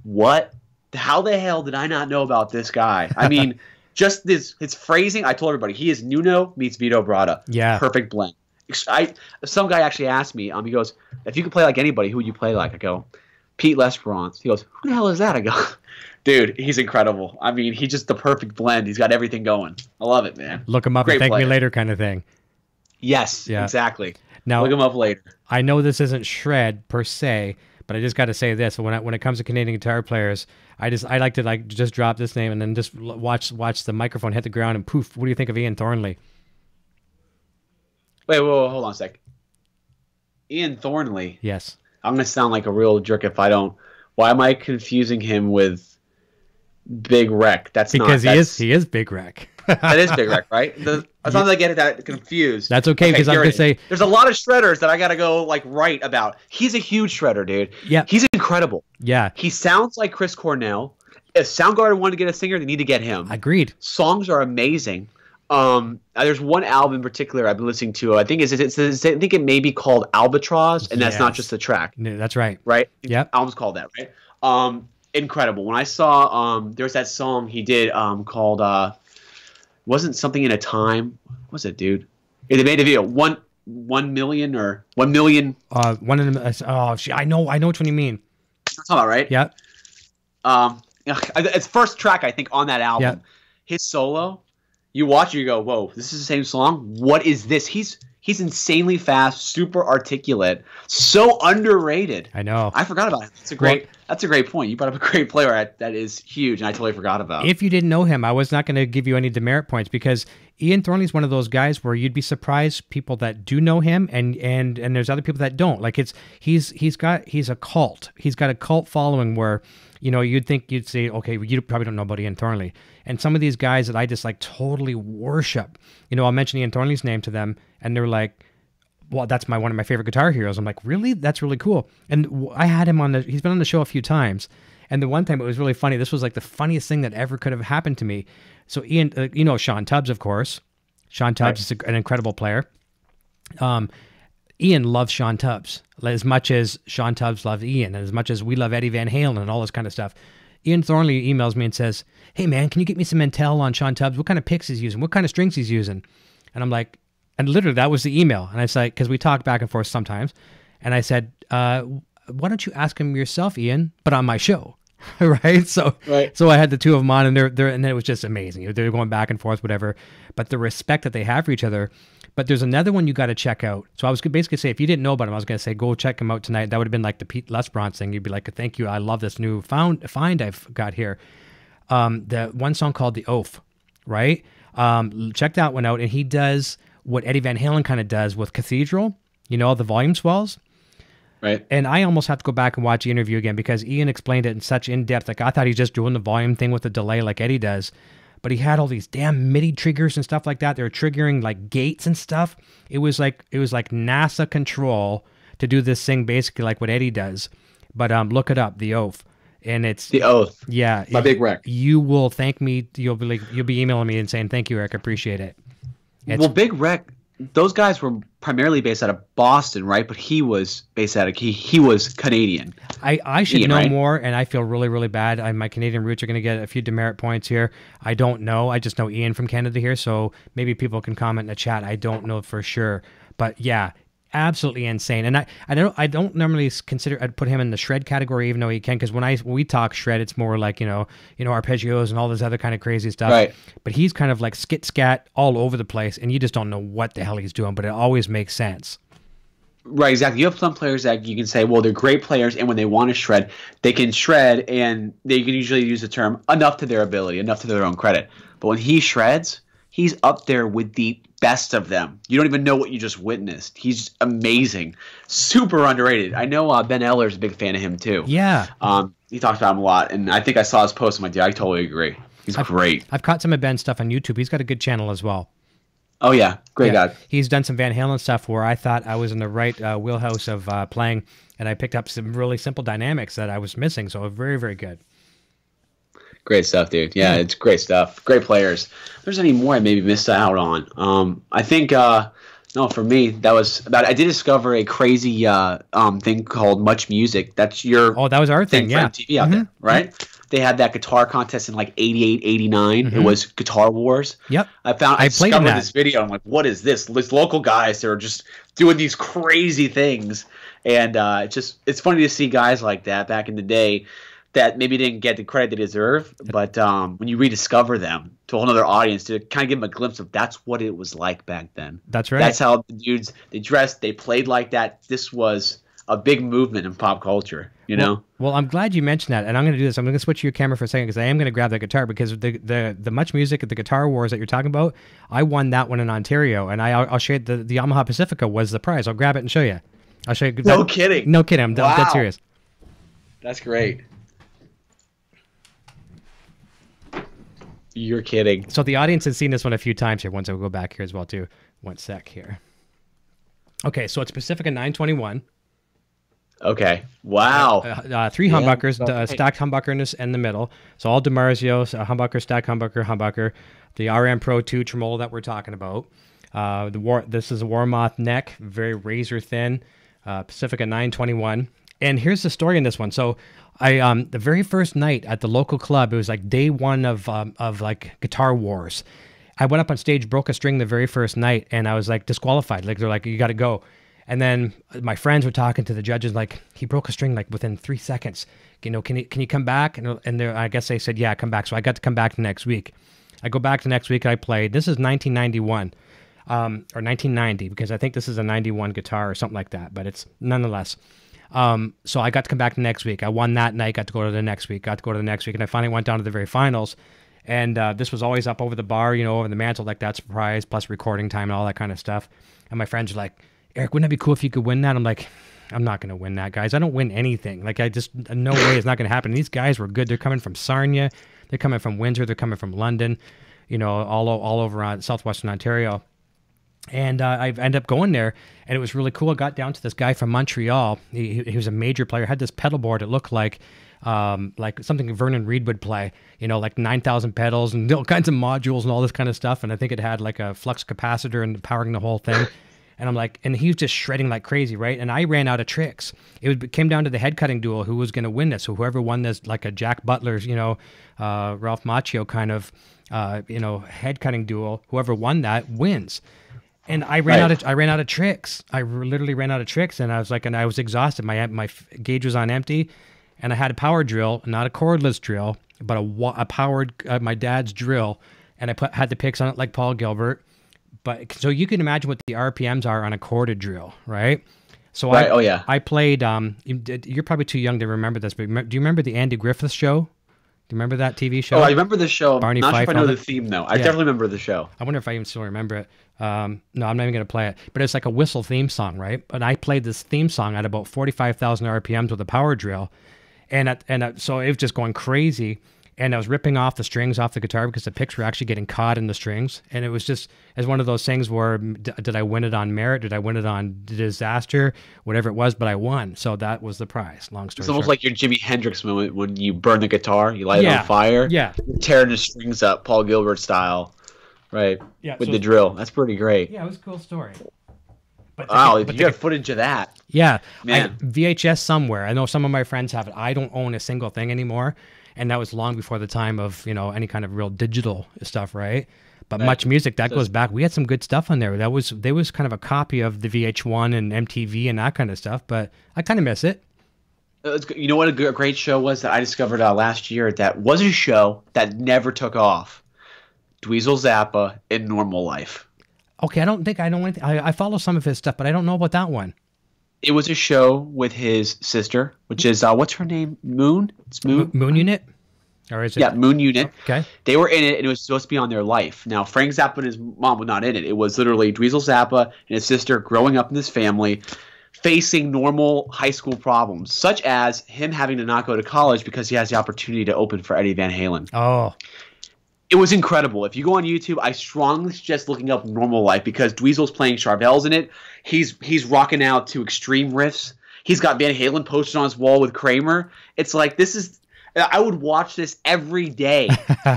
what? How the hell did I not know about this guy? I mean, just his phrasing. I told everybody he is Nuno meets Vito Bratta. Yeah. Perfect blend. Some guy actually asked me, he goes, if you could play like anybody, who would you play like? I go, Pete Lesperance. He goes, who the hell is that? I go, dude, he's incredible. I mean, he's just the perfect blend. He's got everything going. I love it, man. Look him up and thank me later kind of thing. Yes, exactly. Now, look him up later. I know this isn't shred per se, but I just got to say this: when it comes to Canadian guitar players, I like to just drop this name and then just watch the microphone hit the ground and poof. What do you think of Ian Thornley? Wait, hold on a sec. Ian Thornley. Yes. I'm gonna sound like a real jerk if I don't. Why am I confusing him with Big Wreck? Because he is Big Wreck. That is Big Wreck, right? As long as I get that confused. That's okay, because I'm going to say... There's a lot of shredders that I got to go right about. He's a huge shredder, dude. Yeah. He's incredible. Yeah. He sounds like Chris Cornell. If Soundgarden wanted to get a singer, they need to get him. Agreed. Songs are amazing. There's one album in particular I've been listening to. I think it may be called Albatross, and that's not just the track. No, that's right. Right? Yep. Album's called that, right? Incredible. When I saw there's that song he did called wasn't something in a time. What was it, dude? They made a video. 1 million or 1 million. One of them. I know which one you mean. You're talking about, right? Yep. It's first track I think on that album. Yep. His solo. You watch it, you go, whoa, this is the same song? What is this? He's insanely fast, super articulate, so underrated. I know. I forgot about it. That's a great point. You brought up a great player that is huge, and I totally forgot about. If you didn't know him, I was not going to give you any demerit points because Ian Thornley's one of those guys where you'd be surprised people that do know him, and there's other people that don't. Like he's a cult. He's got a cult following where, you'd say, okay, you probably don't know about Ian Thornley. And some of these guys that I just totally worship, I'll mention Ian Thornley's name to them, and they're like, well, that's one of my favorite guitar heroes. I'm like, really? That's really cool. And I had him he's been on the show a few times. And the one time it was really funny. This was the funniest thing that ever could have happened to me. So Ian, Sean Tubbs, of course. Sean Tubbs is an incredible player. Ian loves Sean Tubbs as much as Sean Tubbs loves Ian, and as much as we love Eddie Van Halen and all this kind of stuff. Ian Thornley emails me and says, hey man, can you get me some intel on Sean Tubbs? What kind of picks he's using? What kind of strings he's using? And I'm like, and literally that was the email. And I said, because we talk back and forth sometimes. And I said, why don't you ask him yourself, Ian, but on my show? Right. So I had the two of them on, and and it was just amazing. They're going back and forth, whatever. But the respect that they have for each other. But there's another one you got to check out. So I was basically say, if you didn't know about him, I was going to say, go check him out tonight. That would have been like the Pete Lesperance thing. You'd be like, thank you. I love this new find I've got here. The one song called The Oath, right? Check that one out. And he does what Eddie Van Halen kind of does with Cathedral, the volume swells. Right. And I almost have to go back and watch the interview again because Ian explained it in such in-depth. I thought he's just doing the volume thing with the delay like Eddie does. But he had all these damn MIDI triggers and stuff like that. They were triggering gates and stuff. It was like NASA control to do this thing basically like what Eddie does. But look it up, The Oath. And it's The Oath. Yeah. My Big Wreck. You will thank me. You'll be emailing me and saying, thank you, Eric. I appreciate it. Well, Big Wreck, those guys were primarily based out of Boston, right? But he was based out of he was Canadian. I should Ian, know right? more, and I feel really, really bad. My Canadian roots are going to get a few demerit points here. I don't know. I just know Ian from Canada here, so maybe people can comment in the chat. I don't know for sure. But yeah, absolutely insane. And I don't normally consider I'd put him in the shred category, even though he can, because when we talk shred, it's more like arpeggios and all this other kind of crazy stuff. Right. But he's kind of like skit scat all over the place, and you just don't know what the hell he's doing. But it always makes sense. Right, exactly. You have some players that you can say, well, they're great players, and when they want to shred, they can shred, and they can usually use the term enough to their ability, enough to their own credit. But when he shreds, he's up there with the best of them. You don't even know what you just witnessed. He's amazing, super underrated. I know Ben Eller's a big fan of him too. Yeah. He talks about him a lot, and I think I saw his post. I'm like, yeah, I totally agree. He's great. I've caught some of Ben's stuff on YouTube. He's got a good channel as well. Oh yeah, great guy. He's done some Van Halen stuff where I thought I was in the right wheelhouse of playing, and I picked up some really simple dynamics that I was missing. So very, very good. Great stuff, dude. Yeah, it's great stuff. Great players. If there's any more I maybe missed out on. I think no, for me that was about. I did discover a crazy thing called Much Music. That's your that was our thing. Yeah, MTV out there, right? They had that guitar contest in like 88, 89. It was Guitar Wars. Yep. I discovered this video. I'm like, what is this? These local guys that are just doing these crazy things, and it's funny to see guys like that back in the day that maybe didn't get the credit they deserve, but when you rediscover them to a whole other audience, to kind of give them a glimpse of that's what it was like back then. That's right. That's how the dudes, they dressed, they played like that. This was a big movement in pop culture, you know? Well, I'm glad you mentioned that, and I'm going to do this. I'm going to switch your camera for a second because I am going to grab that guitar because the Much Music at the Guitar Wars that you're talking about, I won that one in Ontario, and I'll show you the Yamaha Pacifica was the prize. I'll grab it and show you. I'll show you. No kidding. No kidding. I'm dead serious. That's great. You're kidding. So the audience has seen this one a few times here. Once I will go back here as well too. One sec here. Okay, so it's Pacifica 921. Okay. Wow. 3 humbuckers, stacked humbucker in the middle. So all DiMarzio, humbucker, stacked humbucker, humbucker. The RM Pro 2 tremolo that we're talking about. This is a Warmoth neck, very razor thin. Pacifica 921. And here's the story in this one. So the very first night at the local club, it was like day one of like Guitar Wars. I went up on stage, broke a string the very first night, and I was like disqualified. Like they're like, you got to go. And then my friends were talking to the judges, like he broke a string like within 3 seconds. You know, can you come back? And I guess they said, yeah, come back. So I got to come back the next week. I go back the next week. I played. This is 1991 or 1990 because I think this is a 91 guitar or something like that. But it's nonetheless. So I got to come back the next week. I won that night, got to go to the next week, and I finally went down to the very finals. And this was always up over the bar, you know, over the mantle, like that surprise, plus recording time and all that kind of stuff. And my friends were like, Eric, wouldn't that be cool if you could win that? I'm like, I'm not going to win that, guys. I don't win anything. Like, no way it's not going to happen. These guys were good. They're coming from Sarnia. They're coming from Windsor. They're coming from London, you know, all over southwestern Ontario. And I ended up going there, and it was really cool. I got down to this guy from Montreal. He was a major player. Had this pedal board. It looked like something Vernon Reid would play. You know, like 9,000 pedals and all kinds of modules and all this kind of stuff. And I think it had like a flux capacitor and powering the whole thing. And I'm like, and he was just shredding like crazy, right? And I ran out of tricks. It came down to the head cutting duel, who was going to win this. So whoever won this, like a Jack Butler's, you know, Ralph Macchio kind of, you know, head cutting duel. Whoever won that wins. And I ran out of tricks. I literally ran out of tricks, and I was like, and I was exhausted. My gauge was on empty, and I had a power drill, not a cordless drill, but a powered my dad's drill, and I had the picks on it like Paul Gilbert. But so you can imagine what the RPMs are on a corded drill, right? So I played. You're probably too young to remember this, but do you remember the Andy Griffith Show? Do you remember that TV show? Oh, I remember the show. Barney Not Fife sure if I know the theme though. I definitely remember the show. I wonder if I even still remember it. No, I'm not even going to play it. But it's like a whistle theme song, right? But I played this theme song at about 45,000 RPMs with a power drill, and so it was just going crazy. And I was ripping off the strings off the guitar because the picks were actually getting caught in the strings. And it was just as one of those things where did I win it on merit? Did I win it on disaster? Whatever it was, but I won. So that was the prize. Long story short. It's almost like your Jimi Hendrix moment when you burn the guitar, you light it on fire, tearing the strings up, Paul Gilbert style, right? Yeah, with the drill. That's pretty great. Yeah, it was a cool story. But you got footage of that. Yeah, man. VHS somewhere. I know some of my friends have it. I don't own a single thing anymore. And that was long before the time of, you know, any kind of real digital stuff, right? But Much Music, that goes back. We had some good stuff on there. There was kind of a copy of the VH1 and MTV and that kind of stuff, but I kind of miss it. You know what a great show was that I discovered last year? That was a show that never took off. Dweezil Zappa in Normal Life. Okay, I don't know anything. I follow some of his stuff, but I don't know about that one. It was a show with his sister, which is what's her name? Moon. It's Moon. Moon Unit. Or is it? Yeah, Moon Unit. Okay. They were in it, and it was supposed to be on their life. Now, Frank Zappa and his mom were not in it. It was literally Dweezil Zappa and his sister growing up in this family, facing normal high school problems, such as him having to not go to college because he has the opportunity to open for Eddie Van Halen. Oh. It was incredible. If you go on YouTube, I strongly suggest looking up Normal Life because Dweezil's playing Charvel's in it. He's rocking out to extreme riffs. He's got Van Halen posted on his wall with Kramer. It's like this is – I would watch this every day,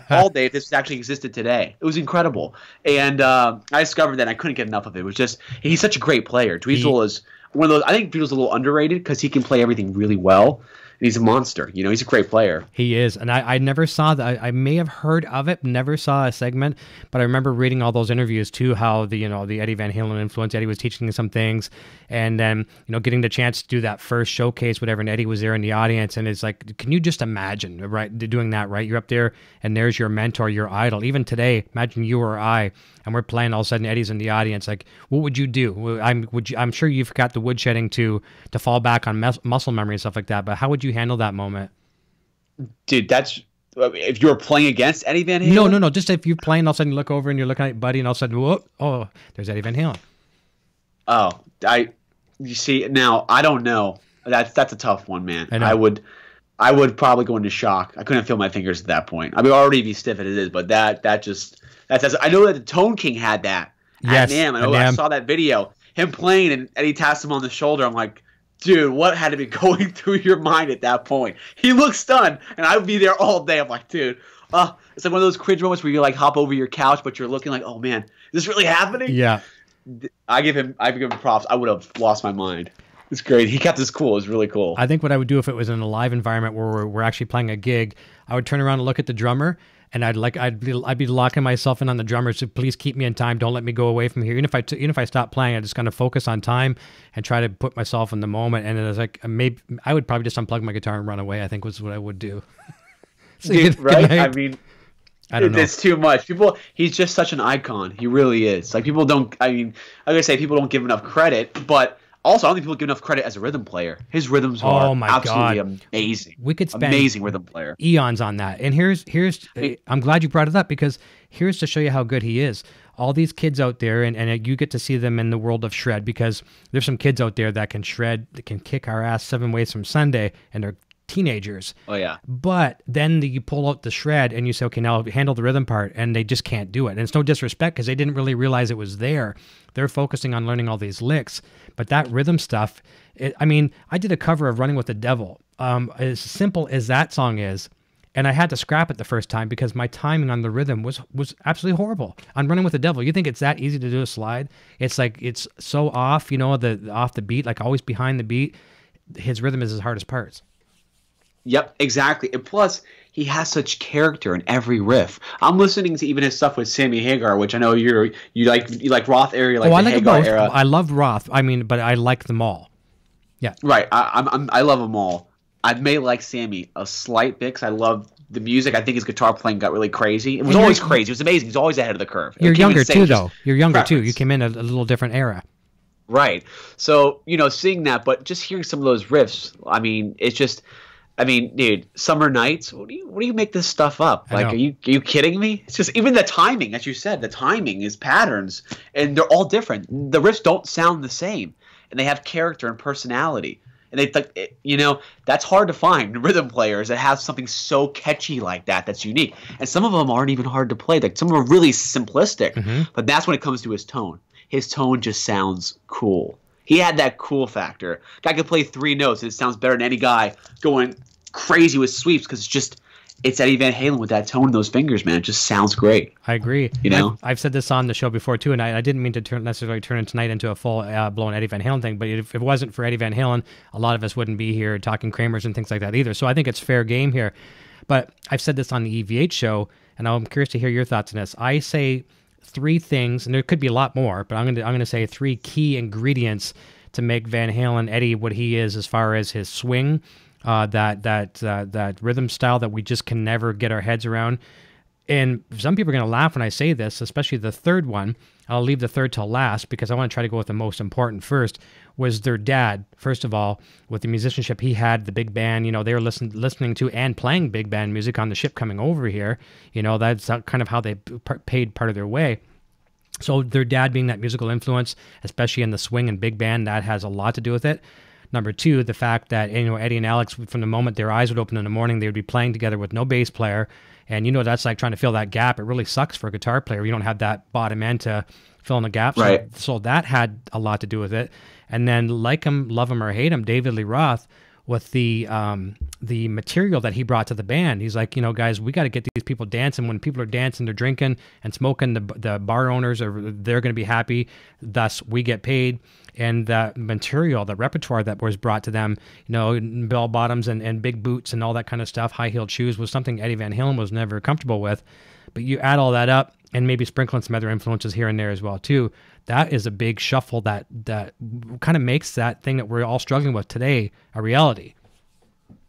all day, if this actually existed today. It was incredible. And I discovered that and I couldn't get enough of it. It was just – he's such a great player. Dweezil is one of those – I think Dweezil's a little underrated because he can play everything really well. And he's a monster. You know, he's a great player. He is. And I never saw that. I may have heard of it, never saw a segment, but I remember reading all those interviews too, how the Eddie Van Halen influence. Eddie was teaching some things, and then, getting the chance to do that first showcase, whatever, and Eddie was there in the audience, and it's like, can you just imagine, right, doing that, right? You're up there, and there's your mentor, your idol. Even today, imagine you or I, and we're playing, all of a sudden Eddie's in the audience. Like, what would you do? I'm sure you've got the woodshedding to fall back on muscle memory and stuff like that, but how would you handle that moment? Dude, that's if you were playing against Eddie Van Halen? No. Just if you're playing, all of a sudden you look over and you're looking at your buddy, and all of a sudden, whoop, oh, there's Eddie Van Halen. Oh, you see, now, I don't know. That's a tough one, man. I would probably go into shock. I couldn't feel my fingers at that point. I mean, already be stiff as it is, but that's I know that the Tone King had that at NAMM. I saw that video, him playing, and Eddie taps him on the shoulder. I'm like, dude, what had to be going through your mind at that point? He looks stunned, and I would be there all day. I'm like, dude, it's like one of those cringe moments where you like hop over your couch, but you're looking like, oh man, is this really happening? Yeah. I give him props. I would have lost my mind. It's great. He kept his cool. It was really cool. I think what I would do if it was in a live environment where we're actually playing a gig, I would turn around and look at the drummer, and I'd be locking myself in on the drummer. So please keep me in time. Don't let me go away from here. Even if I stop playing, I just kind of focus on time and try to put myself in the moment. And it was like, maybe I would probably just unplug my guitar and run away, I think was what I would do. So dude, right? I mean, I don't know. It's too much. He's just such an icon. He really is. Like people don't. I mean, I'm gonna say people don't give enough credit, but also I don't think people give enough credit as a rhythm player. His rhythms are absolutely amazing. We could spend amazing rhythm player eons on that. And here's. I'm glad you brought it up because here's to show you how good he is. All these kids out there, and you get to see them in the world of shred because there's some kids out there that can shred, that can kick our ass 7 ways from Sunday, and they're teenagers. Oh yeah. But then you pull out the shred and you say, okay, now handle the rhythm part, and they just can't do it. And it's no disrespect because they didn't really realize it was there. They're focusing on learning all these licks, but that rhythm stuff. I mean, I did a cover of "Running with the Devil." As simple as that song is, and I had to scrap it the first time because my timing on the rhythm was absolutely horrible. On "Running with the Devil," you think it's that easy to do a slide? It's like it's so off, off the beat, like always behind the beat. His rhythm is his hardest parts. Yep, exactly. And plus, he has such character in every riff. I'm listening to even his stuff with Sammy Hagar, which I know you like Roth era, you like the Hagar era. I love Roth. I mean, but I like them all. Yeah. Right. I love them all. I may like Sammy a slight bit because I love the music. I think his guitar playing got really crazy. It was always crazy. It was amazing. He's always ahead of the curve. You're younger too, though. You're younger too. You came in a little different era. Right. So, seeing that, but just hearing some of those riffs, I mean, it's just... I mean, dude, Summer Nights. What do you make this stuff up? Like, are you kidding me? It's just even the timing, as you said, the timing is patterns, and they're all different. The riffs don't sound the same, and they have character and personality. And that's hard to find rhythm players that have something so catchy like that. That's unique. And some of them aren't even hard to play. Like some of them are really simplistic. But that's when it comes to his tone. His tone just sounds cool. He had that cool factor. Guy could play 3 notes, and it sounds better than any guy going crazy with sweeps because it's Eddie Van Halen with that tone in those fingers, man. It just sounds great. I agree. I've said this on the show before too, and I didn't mean to necessarily turn tonight into a full blown Eddie Van Halen thing. But if it wasn't for Eddie Van Halen, a lot of us wouldn't be here talking Kramers and things like that either. So I think it's fair game here. But I've said this on the EVH show, and I'm curious to hear your thoughts on this. I say 3 things, and there could be a lot more, but I'm going to say 3 key ingredients to make Van Halen Eddie what he is as far as his swing, that rhythm style that we just can never get our heads around. and some people are going to laugh when I say this, especially the third one. I'll leave the third till last because I want to try to go with the most important first, was their dad. First of all, with the musicianship he had, the big band, you know, they were listening to and playing big band music on the ship coming over here. You know, that's kind of how they paid part of their way. So their dad being that musical influence, especially in the swing and big band, that has a lot to do with it. Number two, the fact that, you know, Eddie and Alex, from the moment their eyes would open in the morning, they would be playing together with no bass player. And, you know, that's like trying to fill that gap. It really sucks for a guitar player. You don't have that bottom end to fill in the gap. Right. So that had a lot to do with it. And then, like him, love him or hate him, David Lee Roth, with the material that he brought to the band. He's like, you know, guys, we got to get these people dancing. When people are dancing, they're drinking and smoking. The bar owners they're going to be happy. Thus, we get paid. And the material, the repertoire that was brought to them, you know, bell bottoms and big boots and all that kind of stuff, high-heeled shoes, was something Eddie Van Halen was never comfortable with. But you add all that up, and maybe sprinkling some other influences here and there as well too, that is a big shuffle that kind of makes that thing that we're all struggling with today a reality.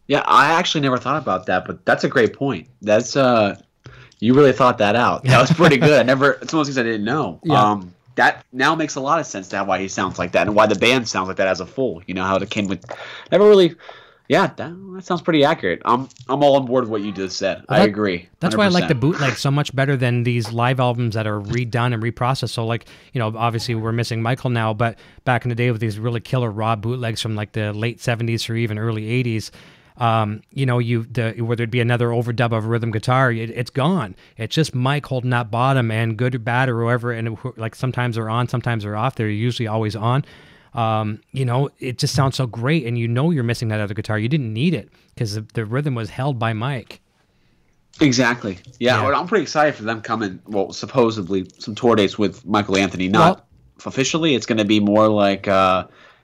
Yeah, I actually never thought about that, but that's a great point. That's you really thought that out. That was pretty good. It's one of those things I didn't know. Yeah. That now makes a lot of sense to why he sounds like that and why the band sounds like that as a full. You know, how it came with never really. Yeah, that sounds pretty accurate. I'm all on board with what you just said. Well, I agree. 100%. That's why I like the bootleg so much better than these live albums that are redone and reprocessed. So, like, you know, obviously we're missing Michael now, but back in the day with these really killer raw bootlegs from like the late 70s or even early 80s, you know, where there'd be another overdub of rhythm guitar, it's gone. It's just Mike holding that bottom, and good or bad or whoever, and like sometimes they're on, sometimes they're off. They're usually always on. You know, it just sounds so great, and you know you're missing that other guitar. You didn't need it because the rhythm was held by Mike. Exactly. Yeah, well, I'm pretty excited for them coming. Well, supposedly some tour dates with Michael Anthony. Not officially. It's going to be more like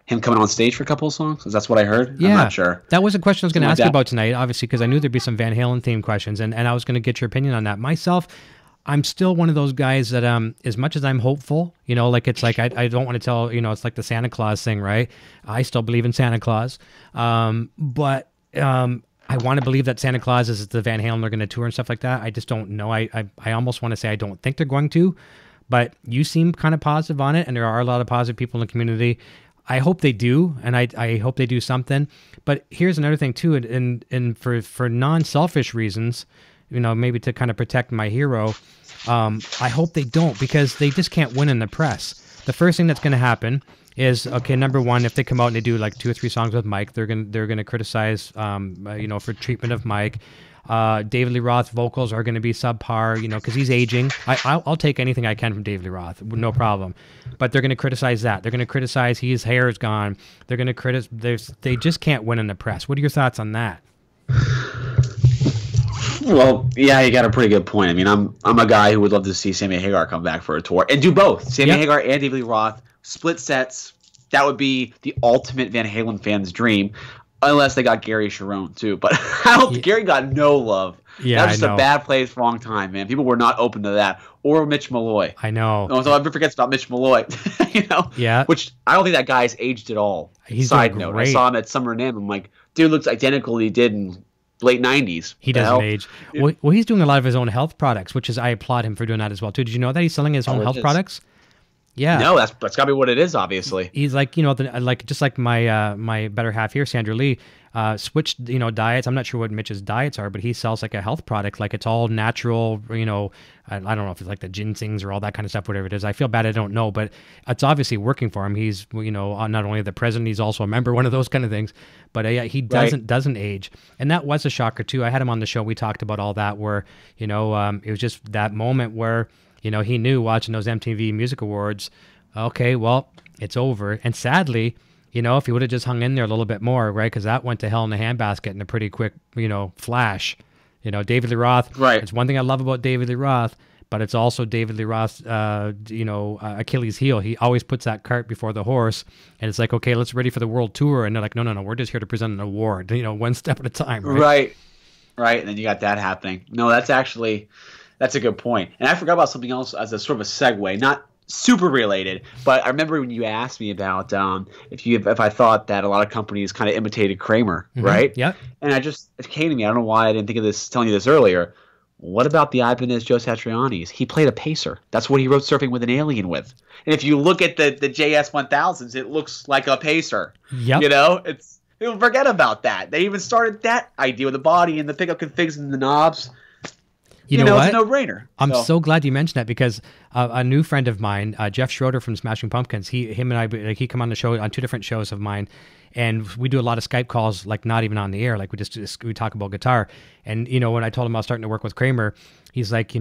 him coming on stage for a couple of songs. That's what I heard. Yeah, I'm not sure. That was a question I was going to ask you about tonight, obviously, because I knew there'd be some Van Halen themed questions, and I was going to get your opinion on that. Myself, I'm still one of those guys that, as much as I'm hopeful, you know, like it's like I don't want to tell, you know, it's like the Santa Claus thing, right? I still believe in Santa Claus, but I want to believe that Santa Claus is the Van Halen they're going to tour and stuff like that. I just don't know. I almost want to say I don't think they're going to, but you seem kind of positive on it, and there are a lot of positive people in the community. I hope they do, and I hope they do something. But here's another thing too, and for non-selfish reasons, you know, maybe to kind of protect my hero, I hope they don't, because they just can't win in the press. The first thing that's going to happen is, okay, number one, if they come out and they do like 2 or 3 songs with Mike, they're gonna criticize, you know, for treatment of Mike. David Lee Roth vocals are going to be subpar, you know, because he's aging. I'll take anything I can from David Lee Roth, no problem. But they're going to criticize that. They're going to criticize his hair is gone. They're going to criticize. They just can't win in the press. What are your thoughts on that? Well, yeah, you got a pretty good point. I mean, I'm a guy who would love to see Sammy Hagar come back for a tour and do both. Sammy Hagar and David Lee Roth, split sets. That would be the ultimate Van Halen fan's dream. Unless they got Gary Sharon too, but I hope Gary got no love. Yeah, that was just a bad place, wrong time, man. People were not open to that. Or Mitch Malloy. I know. No, so everyone forgets about Mitch Malloy. You know. Yeah. Which I don't think that guy's aged at all. He's Side note: I saw him at Summer NAMM. I'm like, dude looks identical to he did in late '90s. He doesn't age. Well, he's doing a lot of his own health products, which is I applaud him for doing that as well too. Did you know that he's selling his own health products? Yeah. No, that's got to be what it is, obviously. He's like, you know, just like my better half here, Sandra Lee, switched, you know, diets. I'm not sure what Mitch's diets are, but he sells like a health product, like it's all natural, you know, I don't know if it's like the ginsengs or all that kind of stuff, whatever it is. I feel bad I don't know, but it's obviously working for him. He's, you know, not only the president, he's also a member, one of those kind of things. But yeah, he doesn't age. And that was a shocker too. I had him on the show. We talked about all that where, you know, it was just that moment where, you know, he knew watching those MTV Music Awards, okay, well, it's over. And sadly, you know, if he would have just hung in there a little bit more, right, because that went to hell in a handbasket in a pretty quick, you know, flash. You know, David Lee Roth, right. It's one thing I love about David Lee Roth, but it's also David Lee Roth's, you know, Achilles heel. He always puts that cart before the horse, and it's like, okay, let's ready for the world tour. And they're like, no, we're just here to present an award, you know, one step at a time, right? Right, and then you got that happening. No, that's a good point. And I forgot about something else as a sort of a segue, not super related, but I remember when you asked me about if I thought that a lot of companies kind of imitated Kramer, right? Yeah. And it came to me. I don't know why I didn't think of this, telling you this earlier. what about the Ibanez Joe Satriani's? He played a pacer. That's what he wrote Surfing with an Alien with. And if you look at the JS 1000s, it looks like a pacer. Yep. You know, people forget about that. They even started that idea with the body and the pickup configs and the knobs. You know what? It's a no-brainer. I'm so glad you mentioned that, because a new friend of mine, Jeff Schroeder from Smashing Pumpkins, him and I, he come on the show on 2 different shows of mine, and we do a lot of Skype calls, like not even on the air, like we talk about guitar. And when I told him I was starting to work with Kramer, he's like,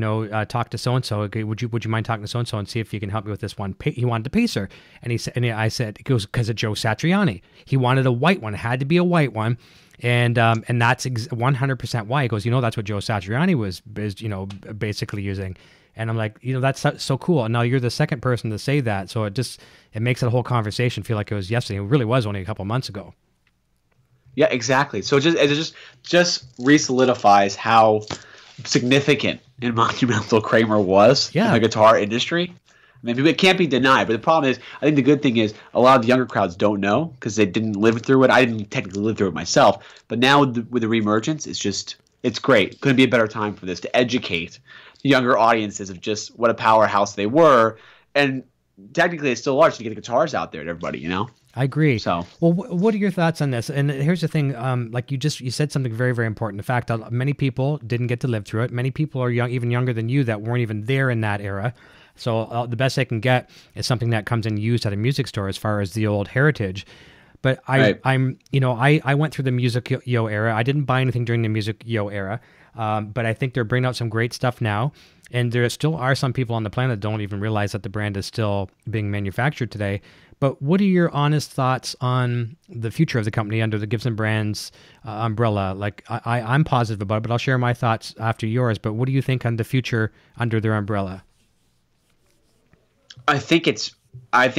talk to so and so. Would you mind talking to so and so and see if you can help me with this one? He wanted a pacer, and I said, it goes because of Joe Satriani. He wanted a white one. It had to be a white one. And that's 100% why. He goes, that's what Joe Satriani was basically using. And I'm like, that's so cool. And now you're the second person to say that. So it makes that whole conversation feel like it was yesterday. It really was only a couple months ago. Yeah, exactly. So it just re-solidifies how significant and monumental Kramer was in the guitar industry. I mean, it can't be denied, but the problem is, I think the good thing is a lot of the younger crowds don't know because they didn't live through it. I didn't technically live through it myself, but now with the reemergence, it's great. Couldn't be a better time for this to educate the younger audiences of just what a powerhouse they were, and technically it's still large to get the guitars out there to everybody. I agree. So, well, what are your thoughts on this? And here's the thing: like you said something very, very important. The fact that many people didn't get to live through it. Many people are even younger than you that weren't even there in that era. So the best they can get is something that comes in used at a music store as far as the old heritage. But I went through the Music Yo era. I didn't buy anything during the Music Yo era, but I think they're bringing out some great stuff now. And there still are some people on the planet that don't even realize that the brand is still being manufactured today. But what are your honest thoughts on the future of the company under the Gibson brand's umbrella? Like I'm positive about it, but I'll share my thoughts after yours. But what do you think on the future under their umbrella? I think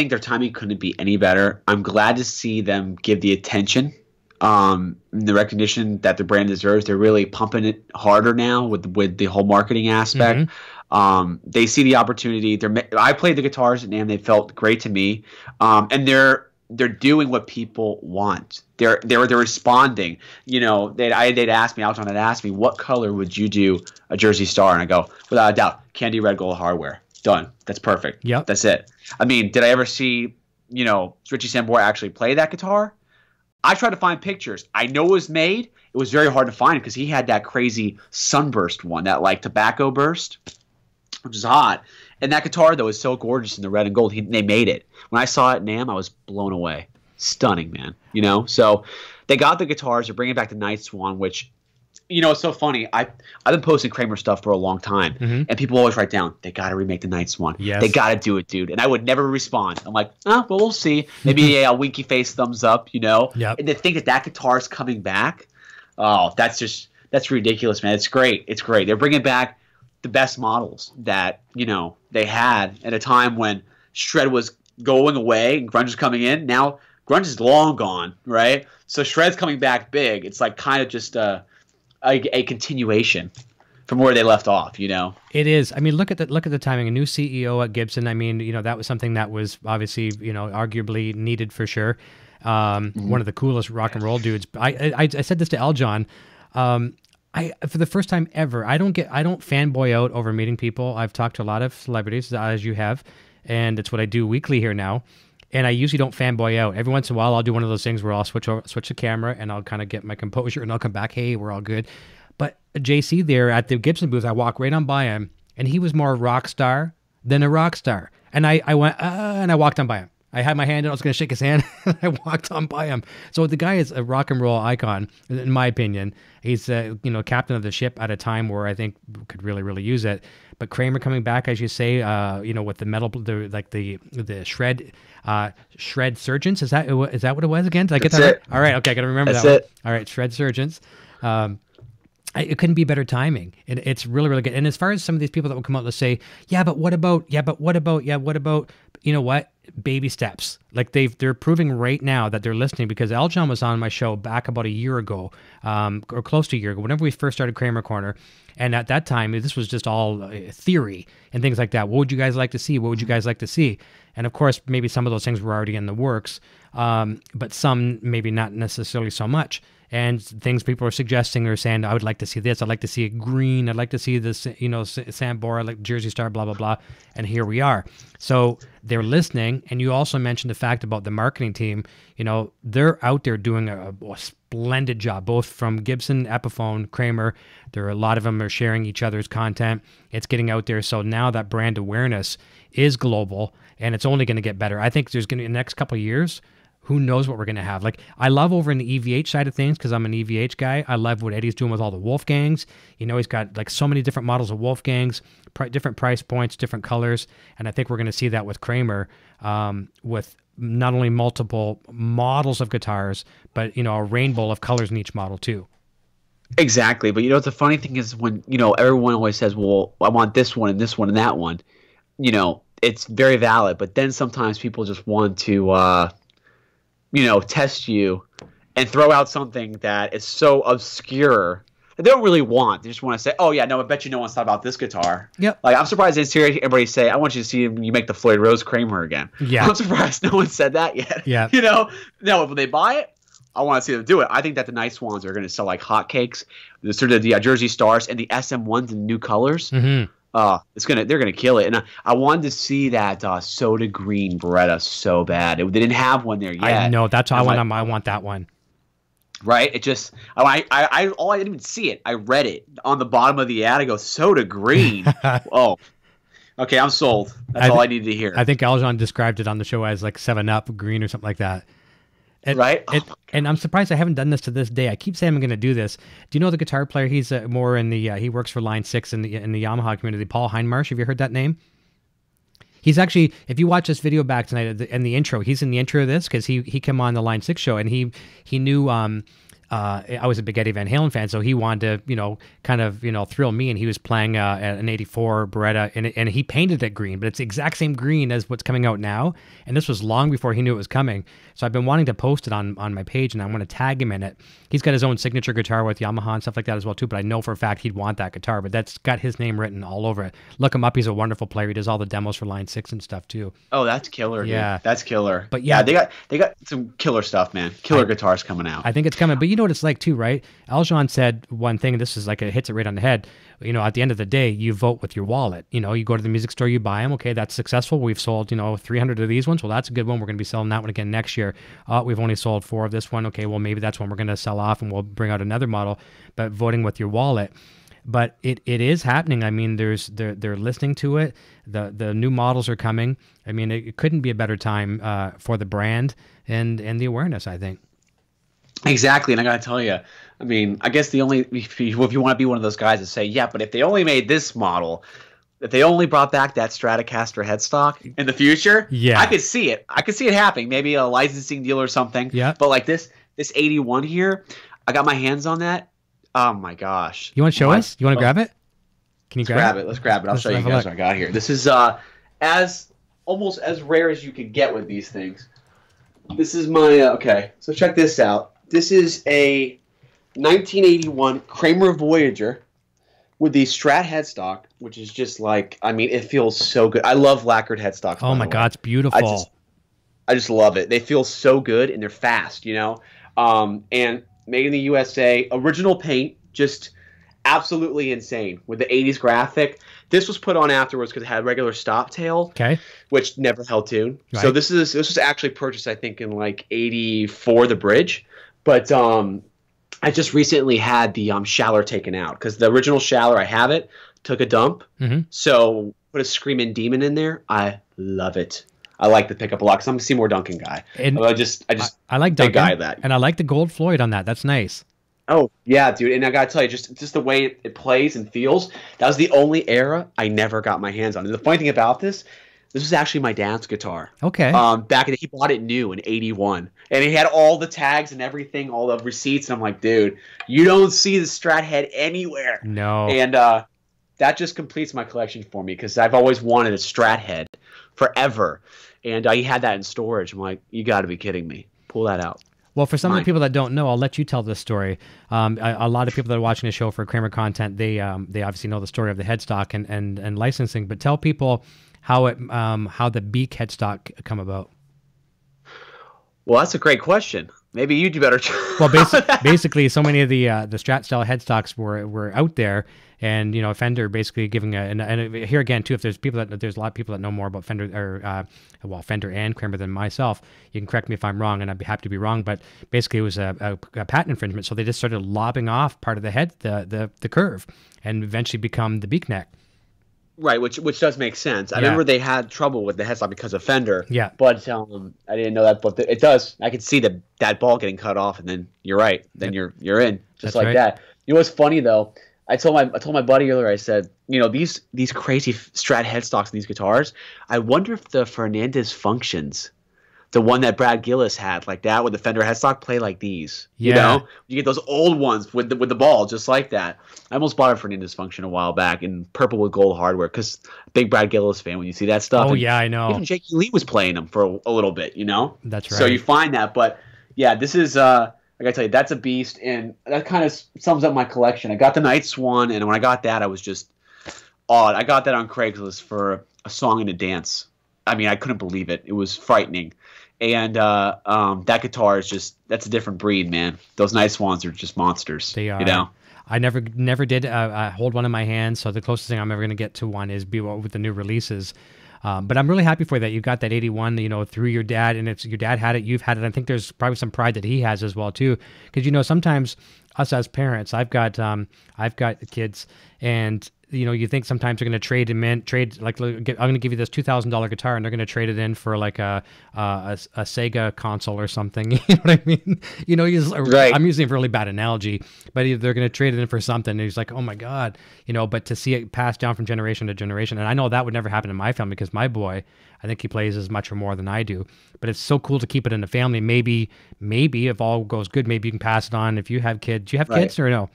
their timing couldn't be any better. I'm glad to see them give the attention, the recognition that the brand deserves. They're really pumping it harder now with the whole marketing aspect. Mm-hmm. They see the opportunity. I played the guitars at NAMM. They felt great to me, and they're doing what people want. They're responding. They'd ask me, Alton had asked me, what color would you do a Jersey Star? And I go, without a doubt, candy red gold hardware. Done. That's perfect. Yep. That's it. I mean, did I ever see, Richie Sambora actually play that guitar? I tried to find pictures. I know it was made. It was very hard to find because he had that crazy sunburst one, that like tobacco burst, which is hot. And that guitar, though, is so gorgeous in the red and gold. They made it. When I saw it at NAMM, I was blown away. Stunning, man. So they got the guitars. They're bringing back the Night Swan, which – it's so funny. I've been posting Kramer stuff for a long time, and people always write down, they got to remake the Night Swan. Yes. They got to do it, dude. And I would never respond. I'm like, well, we'll see. Maybe a winky face thumbs up, Yep. And to think that guitar's coming back, that's ridiculous, man. It's great. It's great. They're bringing back the best models that, they had at a time when shred was going away and grunge was coming in. Now grunge is long gone, right? So shred's coming back big. It's like kind of just a continuation from where they left off, It is. I mean, look at the timing. A new CEO at Gibson. I mean, that was something that was obviously, arguably needed for sure. One of the coolest rock and roll dudes. I said this to Eljon. For the first time ever, I don't fanboy out over meeting people. I've talked to a lot of celebrities, as you have, and it's what I do weekly here now. And I usually don't fanboy out. Every once in a while, I'll do one of those things where I'll switch the camera and I'll kind of get my composure and I'll come back, hey, we're all good. But JC there at the Gibson booth, I walk right on by him, and he was more a rock star than a rock star. And I went, and I walked on by him. I had my hand out, I was going to shake his hand, and I walked on by him. So the guy is a rock and roll icon, in my opinion. He's, captain of the ship at a time where I think we could really, really use it. But Kramer coming back, as you say, with the metal, the shred surgeons. Is that what it was again? Did I get that right? All right, okay, I got to remember that one. All right, shred surgeons. It couldn't be better timing. It's really, really good. And as far as some of these people that will come out and say, yeah, but what about, you know what? Baby steps. Like they're proving right now that they're listening, because Eljon was on my show back about a year ago, or close to a year ago, whenever we first started Kramer Korner. And at that time, this was just all theory and things like that. What would you guys like to see? What would you guys like to see? And of course, maybe some of those things were already in the works, but some maybe not necessarily so much. and things people are suggesting or saying, I would like to see this. I'd like to see a green. I'd like to see this, you know, Sambora, like Jersey Star, blah, blah, blah. And here we are. So they're listening. And you also mentioned the fact about the marketing team. You know, they're out there doing a splendid job, both from Gibson, Epiphone, Kramer. There are a lot of them are sharing each other's content. It's getting out there. So now that brand awareness is global, and it's only going to get better. I think there's going to be in the next couple of years, who knows what we're going to have. Like, I love over in the EVH side of things because I'm an EVH guy. I love what Eddie's doing with all the Wolfgangs. You know, he's got like so many different models of Wolfgangs, different price points, different colors. And I think we're going to see that with Kramer, with not only multiple models of guitars, but, you know, a rainbow of colors in each model too. Exactly. But, you know, the funny thing is when, you know, everyone always says, well, I want this one and this one and that one, you know, it's very valid. But then sometimes people just want to, you know, test you and throw out something that is so obscure that they don't really want. They just want to say, oh, yeah, no, I bet you no one's thought about this guitar. Yep. Like, I'm surprised I didn't hear everybody say, I want you to see you make the Floyd Rose Kramer again. Yeah. I'm surprised no one said that yet. Yeah. You know, no, when they buy it, I want to see them do it. I think that the nice ones are going to sell like hotcakes. The sort of the Jersey Stars and the SM1s in new colors. Mm-hmm. They're gonna kill it, and I wanted to see that soda green Beretta so bad. They didn't have one there yet. I know, that's how I want that one. Right? It just I didn't even see it. I read it on the bottom of the ad. I go soda green. Oh, okay, I'm sold. That's all I needed to hear. I think Aljon described it on the show as like 7-Up green or something like that. Right? And I'm surprised I haven't done this to this day. I keep saying I'm going to do this. Do you know the guitar player? He's more in the, he works for Line 6 in the Yamaha community, Paul Heinmarsh. Have you heard that name? He's actually, if you watch this video back tonight in the intro, he's in the intro of this because he came on the Line 6 show and he knew, I was a big Eddie Van Halen fan, so he wanted to, you know, kind of, you know, thrill me, and he was playing an 84 Beretta, and he painted it green, but it's the exact same green as what's coming out now, and this was long before he knew it was coming, so I've been wanting to post it on my page, and I want to tag him in it. He's got his own signature guitar with Yamaha and stuff like that as well, too, but I know for a fact he'd want that guitar, but that's got his name written all over it. Look him up, he's a wonderful player, he does all the demos for Line 6 and stuff, too. Oh, that's killer, dude. Yeah. That's killer. But yeah, they got some killer stuff, man. Killer guitars coming out. I think it's coming, but you know what it's like, too, right? Aljon said one thing, and this is like it hits it right on the head. You know, at the end of the day, you vote with your wallet. You know, you go to the music store, you buy them. Okay, that's successful. We've sold, you know, 300 of these ones. Well, that's a good one. We're going to be selling that one again next year. We've only sold 4 of this one. Okay, well, maybe that's one we're going to sell off, and we'll bring out another model. But voting with your wallet. But it is happening. I mean, they're listening to it. The new models are coming. I mean, it couldn't be a better time for the brand and the awareness, I think. Exactly, and I gotta tell you, I mean, I guess if you want to be one of those guys that say, yeah, but if they only made this model, if they only brought back that Stratocaster headstock in the future, yeah, I could see it. I could see it happening. Maybe a licensing deal or something. Yeah. But like this 81 here, I got my hands on that. Oh my gosh! You want to show us? You want to grab it? Can you grab it? Let's grab it. I'll show you guys what I got here. This is almost as rare as you could get with these things. This is my okay. So check this out. This is a 1981 Kramer Voyager with the Strat headstock, which is just like, I mean, it feels so good. I love lacquered headstocks. Oh my God, it's beautiful. I just love it. They feel so good and they're fast, you know. And made in the USA, original paint, just absolutely insane with the 80s graphic. This was put on afterwards because it had regular stop tail, which never held tune. Right. So this was actually purchased, I think, in like 84, the bridge. But I just recently had the Shaller taken out because the original Shaller, I have it, took a dump. Mm-hmm. So put a Screaming Demon in there. I love it. I like the pickup a lot because I'm a Seymour Duncan guy. And I like Duncan, guy that. And I like the gold Floyd on that. That's nice. Oh, yeah, dude. And I got to tell you, just the way it plays and feels, that was the only era I never got my hands on. And the funny thing about this was actually my dad's guitar. Okay. Back in he bought it new in 81. And he had all the tags and everything, all the receipts. And I'm like, dude, you don't see the Strat head anywhere. No. And that just completes my collection for me because I've always wanted a Strat head forever. And he had that in storage. I'm like, you got to be kidding me. Pull that out. Well, for some of the people that don't know, I'll let you tell this story. A lot of people that are watching the show for Kramer content, they obviously know the story of the headstock and licensing. But tell people how the Beak headstock come about. Well, that's a great question. Maybe you do better. Well, basically, so many of the Strat style headstocks were out there, and Fender basically giving and here again too, if there's a lot of people that know more about Fender or Fender and Kramer than myself, you can correct me if I'm wrong, and I'd be happy to be wrong. But basically, it was a patent infringement, so they just started lobbing off part of the head, the curve, and eventually become the beak neck. Right, which does make sense. I remember they had trouble with the headstock because of Fender. Yeah. But I didn't know that. But it does. I could see that ball getting cut off, and then you're right. Then you're in just That's like right. that. You know what's funny though? I told my buddy earlier. I said, these crazy Strat headstocks and these guitars. I wonder if the Fernandez functions, the one that Brad Gillis had, like that with the Fender headstock, play like these. Yeah. You get those old ones with the ball just like that. I almost bought a Fernandez function a while back in purple with gold hardware because big Brad Gillis fan when you see that stuff. Oh, and yeah, I know. even Jakey Lee was playing them for a little bit, That's right. So you find that, but yeah, this is I gotta tell you, that's a beast, and that kind of sums up my collection. I got the Night Swan, and when I got that, I was just awed. I got that on Craigslist for a song and a dance. I mean, I couldn't believe it. It was frightening. And that guitar is that's a different breed, man. Those Night Swans are just monsters. They are. I never did hold one in my hand, so the closest thing I'm ever going to get to one is with the new releases. But I'm really happy for that. You got that 81, through your dad, and your dad had it, you've had it. I think there's probably some pride that he has as well too, because sometimes us as parents, I've got kids, and you think sometimes they're going to trade like, I'm going to give you this $2,000 guitar, and they're going to trade it in for like a Sega console or something. You know what I mean? Right. I'm using a really bad analogy, but they're going to trade it in for something. And he's like, oh my God, but to see it passed down from generation to generation. And I know that would never happen in my family because my boy, I think he plays as much or more than I do, but it's so cool to keep it in the family. Maybe if all goes good, maybe you can pass it on if you have kids. Do you have kids or no?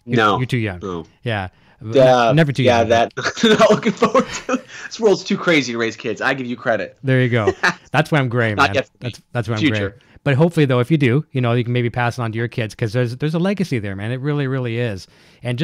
No. You're too young. No. Yeah. Never too young. Yeah, not looking forward to. This world's too crazy to raise kids. I give you credit. There you go. That's why I'm gray, man. That's why I'm gray. But hopefully, though, if you do, you can maybe pass it on to your kids, because there's a legacy there, man. It really, really is. And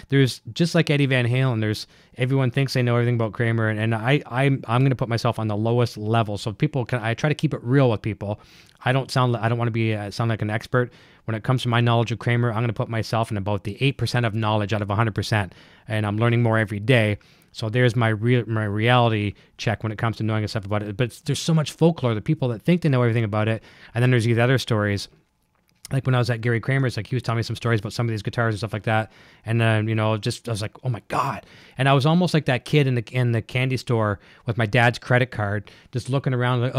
there's like Eddie Van Halen. Everyone thinks they know everything about Kramer, and I'm going to put myself on the lowest level. So I try to keep it real with people. I don't want to be sound like an expert. When it comes to my knowledge of Kramer, I'm going to put myself in about the 8% of knowledge out of 100%, and I'm learning more every day. So there's my reality check when it comes to knowing stuff about it. But there's so much folklore, the people that think they know everything about it, and then there's these other stories. Like when I was at Gary Kramer's, like he was telling me some stories about some of these guitars and stuff like that, and I was like, oh my God! And I was almost like that kid in the candy store with my dad's credit card, just looking around, like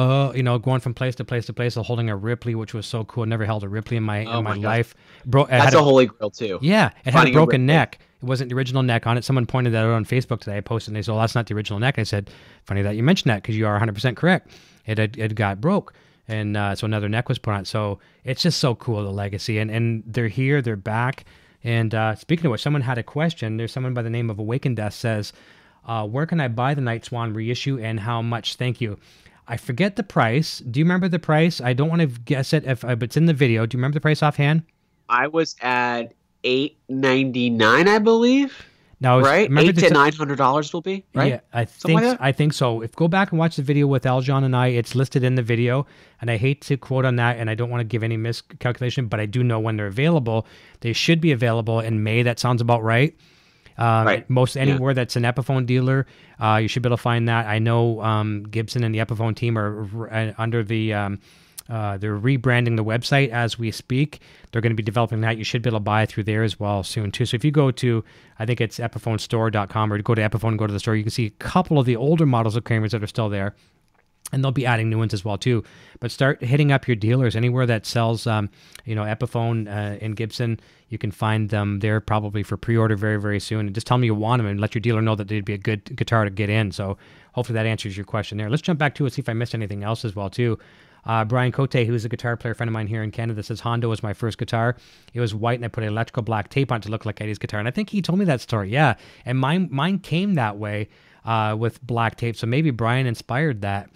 going from place to place to place, holding a Ripley, which was so cool. I never held a Ripley in my life. That's a holy grail too. Yeah, it had a broken neck. It wasn't the original neck on it. Someone pointed that out on Facebook today. I posted, and they said, well, that's not the original neck. I said, funny that you mentioned that, because you are 100% correct. It got broke. And so another neck was put on it. So it's just so cool, the legacy. And they're here, they're back. And speaking of which, someone had a question. There's someone by the name of Awakened Death says, where can I buy the Night Swan reissue and how much? Thank you. I forget the price. Do you remember the price? I don't want to guess it, but it's in the video. Do you remember the price offhand? I was at $899, I believe. Now, right, $800 to $900 will be right. Yeah, I think so. If go back and watch the video with Aljon and I, it's listed in the video. And I hate to quote on that, and I don't want to give any miscalculation, but I do know when they're available. They should be available in May. That sounds about right. Right. Most anywhere that's an Epiphone dealer, you should be able to find that. I know Gibson and the Epiphone team are under the. They're rebranding the website as we speak. They're going to be developing that. You should be able to buy through there as well soon too. So if you go to, I think it's epiphoneStore.com, or go to Epiphone and go to the store, you can see a couple of the older models of Kramer's that are still there. And they'll be adding new ones as well too. But start hitting up your dealers anywhere that sells, Epiphone and Gibson. You can find them there probably for pre-order very, very soon. And just tell me you want them, and let your dealer know that they'd be a good guitar to get in. So hopefully that answers your question there. Let's jump back to it, see if I missed anything else as well too. Brian Cote, who's a guitar player friend of mine here in Canada, says Hondo was my first guitar. It was white, and I put electrical black tape on it to look like Eddie's guitar. And I think he told me that story. Yeah, and mine came that way with black tape. So maybe Brian inspired that.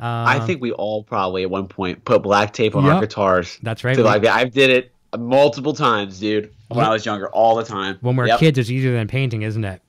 I think we all probably at one point put black tape on our guitars. That's right. I did it multiple times, dude, when I was younger, all the time. When we're kids, it's easier than painting, isn't it?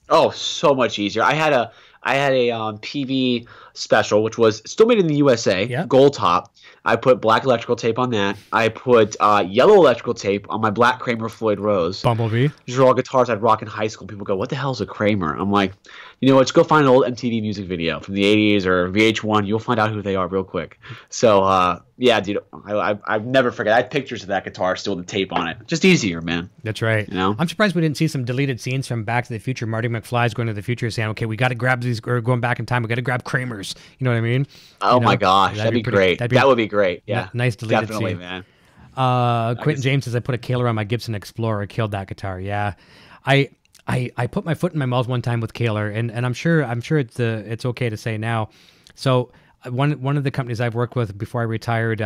Oh, so much easier. I had a PV special, which was still made in the USA, gold top. I put black electrical tape on that. I put yellow electrical tape on my black Kramer Floyd Rose. Bumblebee. These are all guitars I'd rock in high school. People go, what the hell is a Kramer? I'm like, you know what? Just go find an old MTV music video from the 80s or VH1. You'll find out who they are real quick. So, yeah, dude, I've never forget. I had pictures of that guitar still with the tape on it. Just easier, man. That's right. You know? I'm surprised we didn't see some deleted scenes from Back to the Future. Marty McFly's going to the future saying, okay, we got to grab these, or going back in time, we got to grab Kramers. You know what I mean? Oh, my gosh. That'd be great. That would be great. Yeah. Nice deleted Definitely, scene. Man. Quentin James says, I put a Kaler on my Gibson Explorer. Killed that guitar. Yeah. I put my foot in my mouth one time with Kaler, and I'm sure it's okay to say now. So one of the companies I've worked with before I retired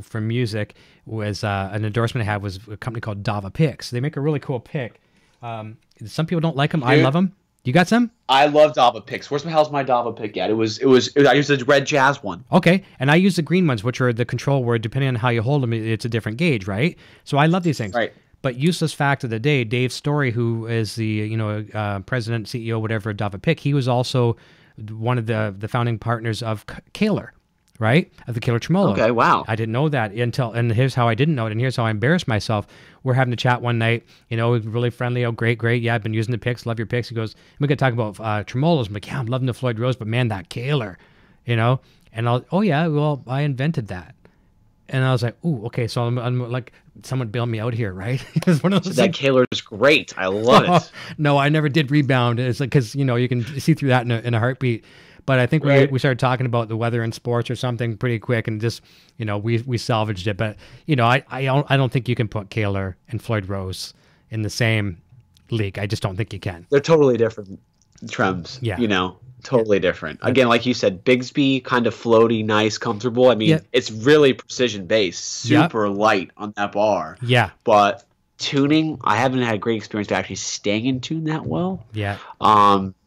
from music was an endorsement I had was a company called Dava Picks. They make a really cool pick. Some people don't like them. Dude, I love them. You got some? I love Dava Picks. Where's the hell's my Dava pick at? I used the red jazz one. Okay, and I use the green ones, which are the control where depending on how you hold them, it's a different gauge, right? So I love these things. Right. But useless fact of the day, Dave Story, who is the president, CEO, whatever, of Dava Pick, he was also one of the founding partners of Kaler, right? Of the Kaler Tremolo. Okay, wow. I didn't know that and here's how I didn't know it, and here's how I embarrassed myself. We're having a chat one night, really friendly. Oh, great. Yeah, I've been using the picks. Love your picks. He goes, we're going to talk about tremolos. I'm like, yeah, I'm loving the Floyd Rose, but man, that Kaler, And oh yeah, well, I invented that. And I was like, ooh, okay, so I'm like, someone bailed me out here, right? It's one of those that Kaler is great. I love it. No, I never did rebound. It's like, because, you can see through that in a heartbeat. But I think we started talking about the weather and sports or something pretty quick, and just, we salvaged it. But, I don't think you can put Kaler and Floyd Rose in the same league. I just don't think you can. They're totally different trems. Yeah. Totally different. Again, like you said, Bigsby, kind of floaty, nice, comfortable. I mean, it's really precision based, super light on that bar. Yeah. But tuning, I haven't had a great experience to actually staying in tune that well. Yeah.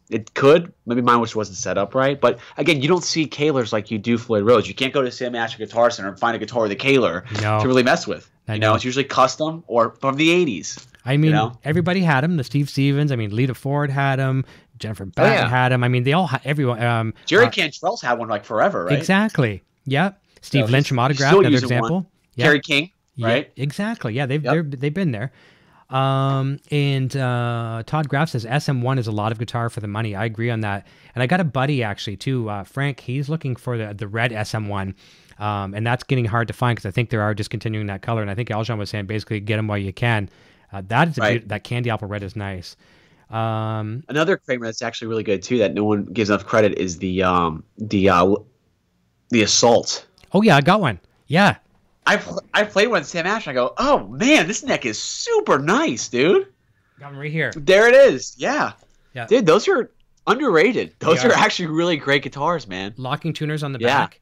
It could. Maybe mine wasn't set up right. But again, you don't see Kalers like you do Floyd Rose. You can't go to Sam Asher Guitar Center and find a guitar with a Kaler to really mess with. It's usually custom or from the 80s. I mean, everybody had them. The Steve Stevens. I mean, Lita Ford had them. Jennifer Batten had them. I mean, they all had everyone. Jerry Cantrell's had one like forever, right? Exactly. Yeah. Steve Lynch from Autograph, another example. Yeah. Kerry King, right? Yeah, exactly. Yeah, they've been there. And Todd Graff says SM1 is a lot of guitar for the money. I agree on that. And I got a buddy actually too, Frank. He's looking for the red SM1. And that's getting hard to find because I think they are discontinuing that color. And I think Aljan was saying basically get them while you can. That is that candy apple red is nice. Another Kramer that's actually really good too that no one gives enough credit is the Assault. Oh yeah, I got one. Yeah. I played one at Sam Ash. I go, oh man, this neck is super nice, dude. Got one right here. There it is. Yeah. Yeah. Dude, those are underrated. Those are actually really great guitars, man. Locking tuners on the back.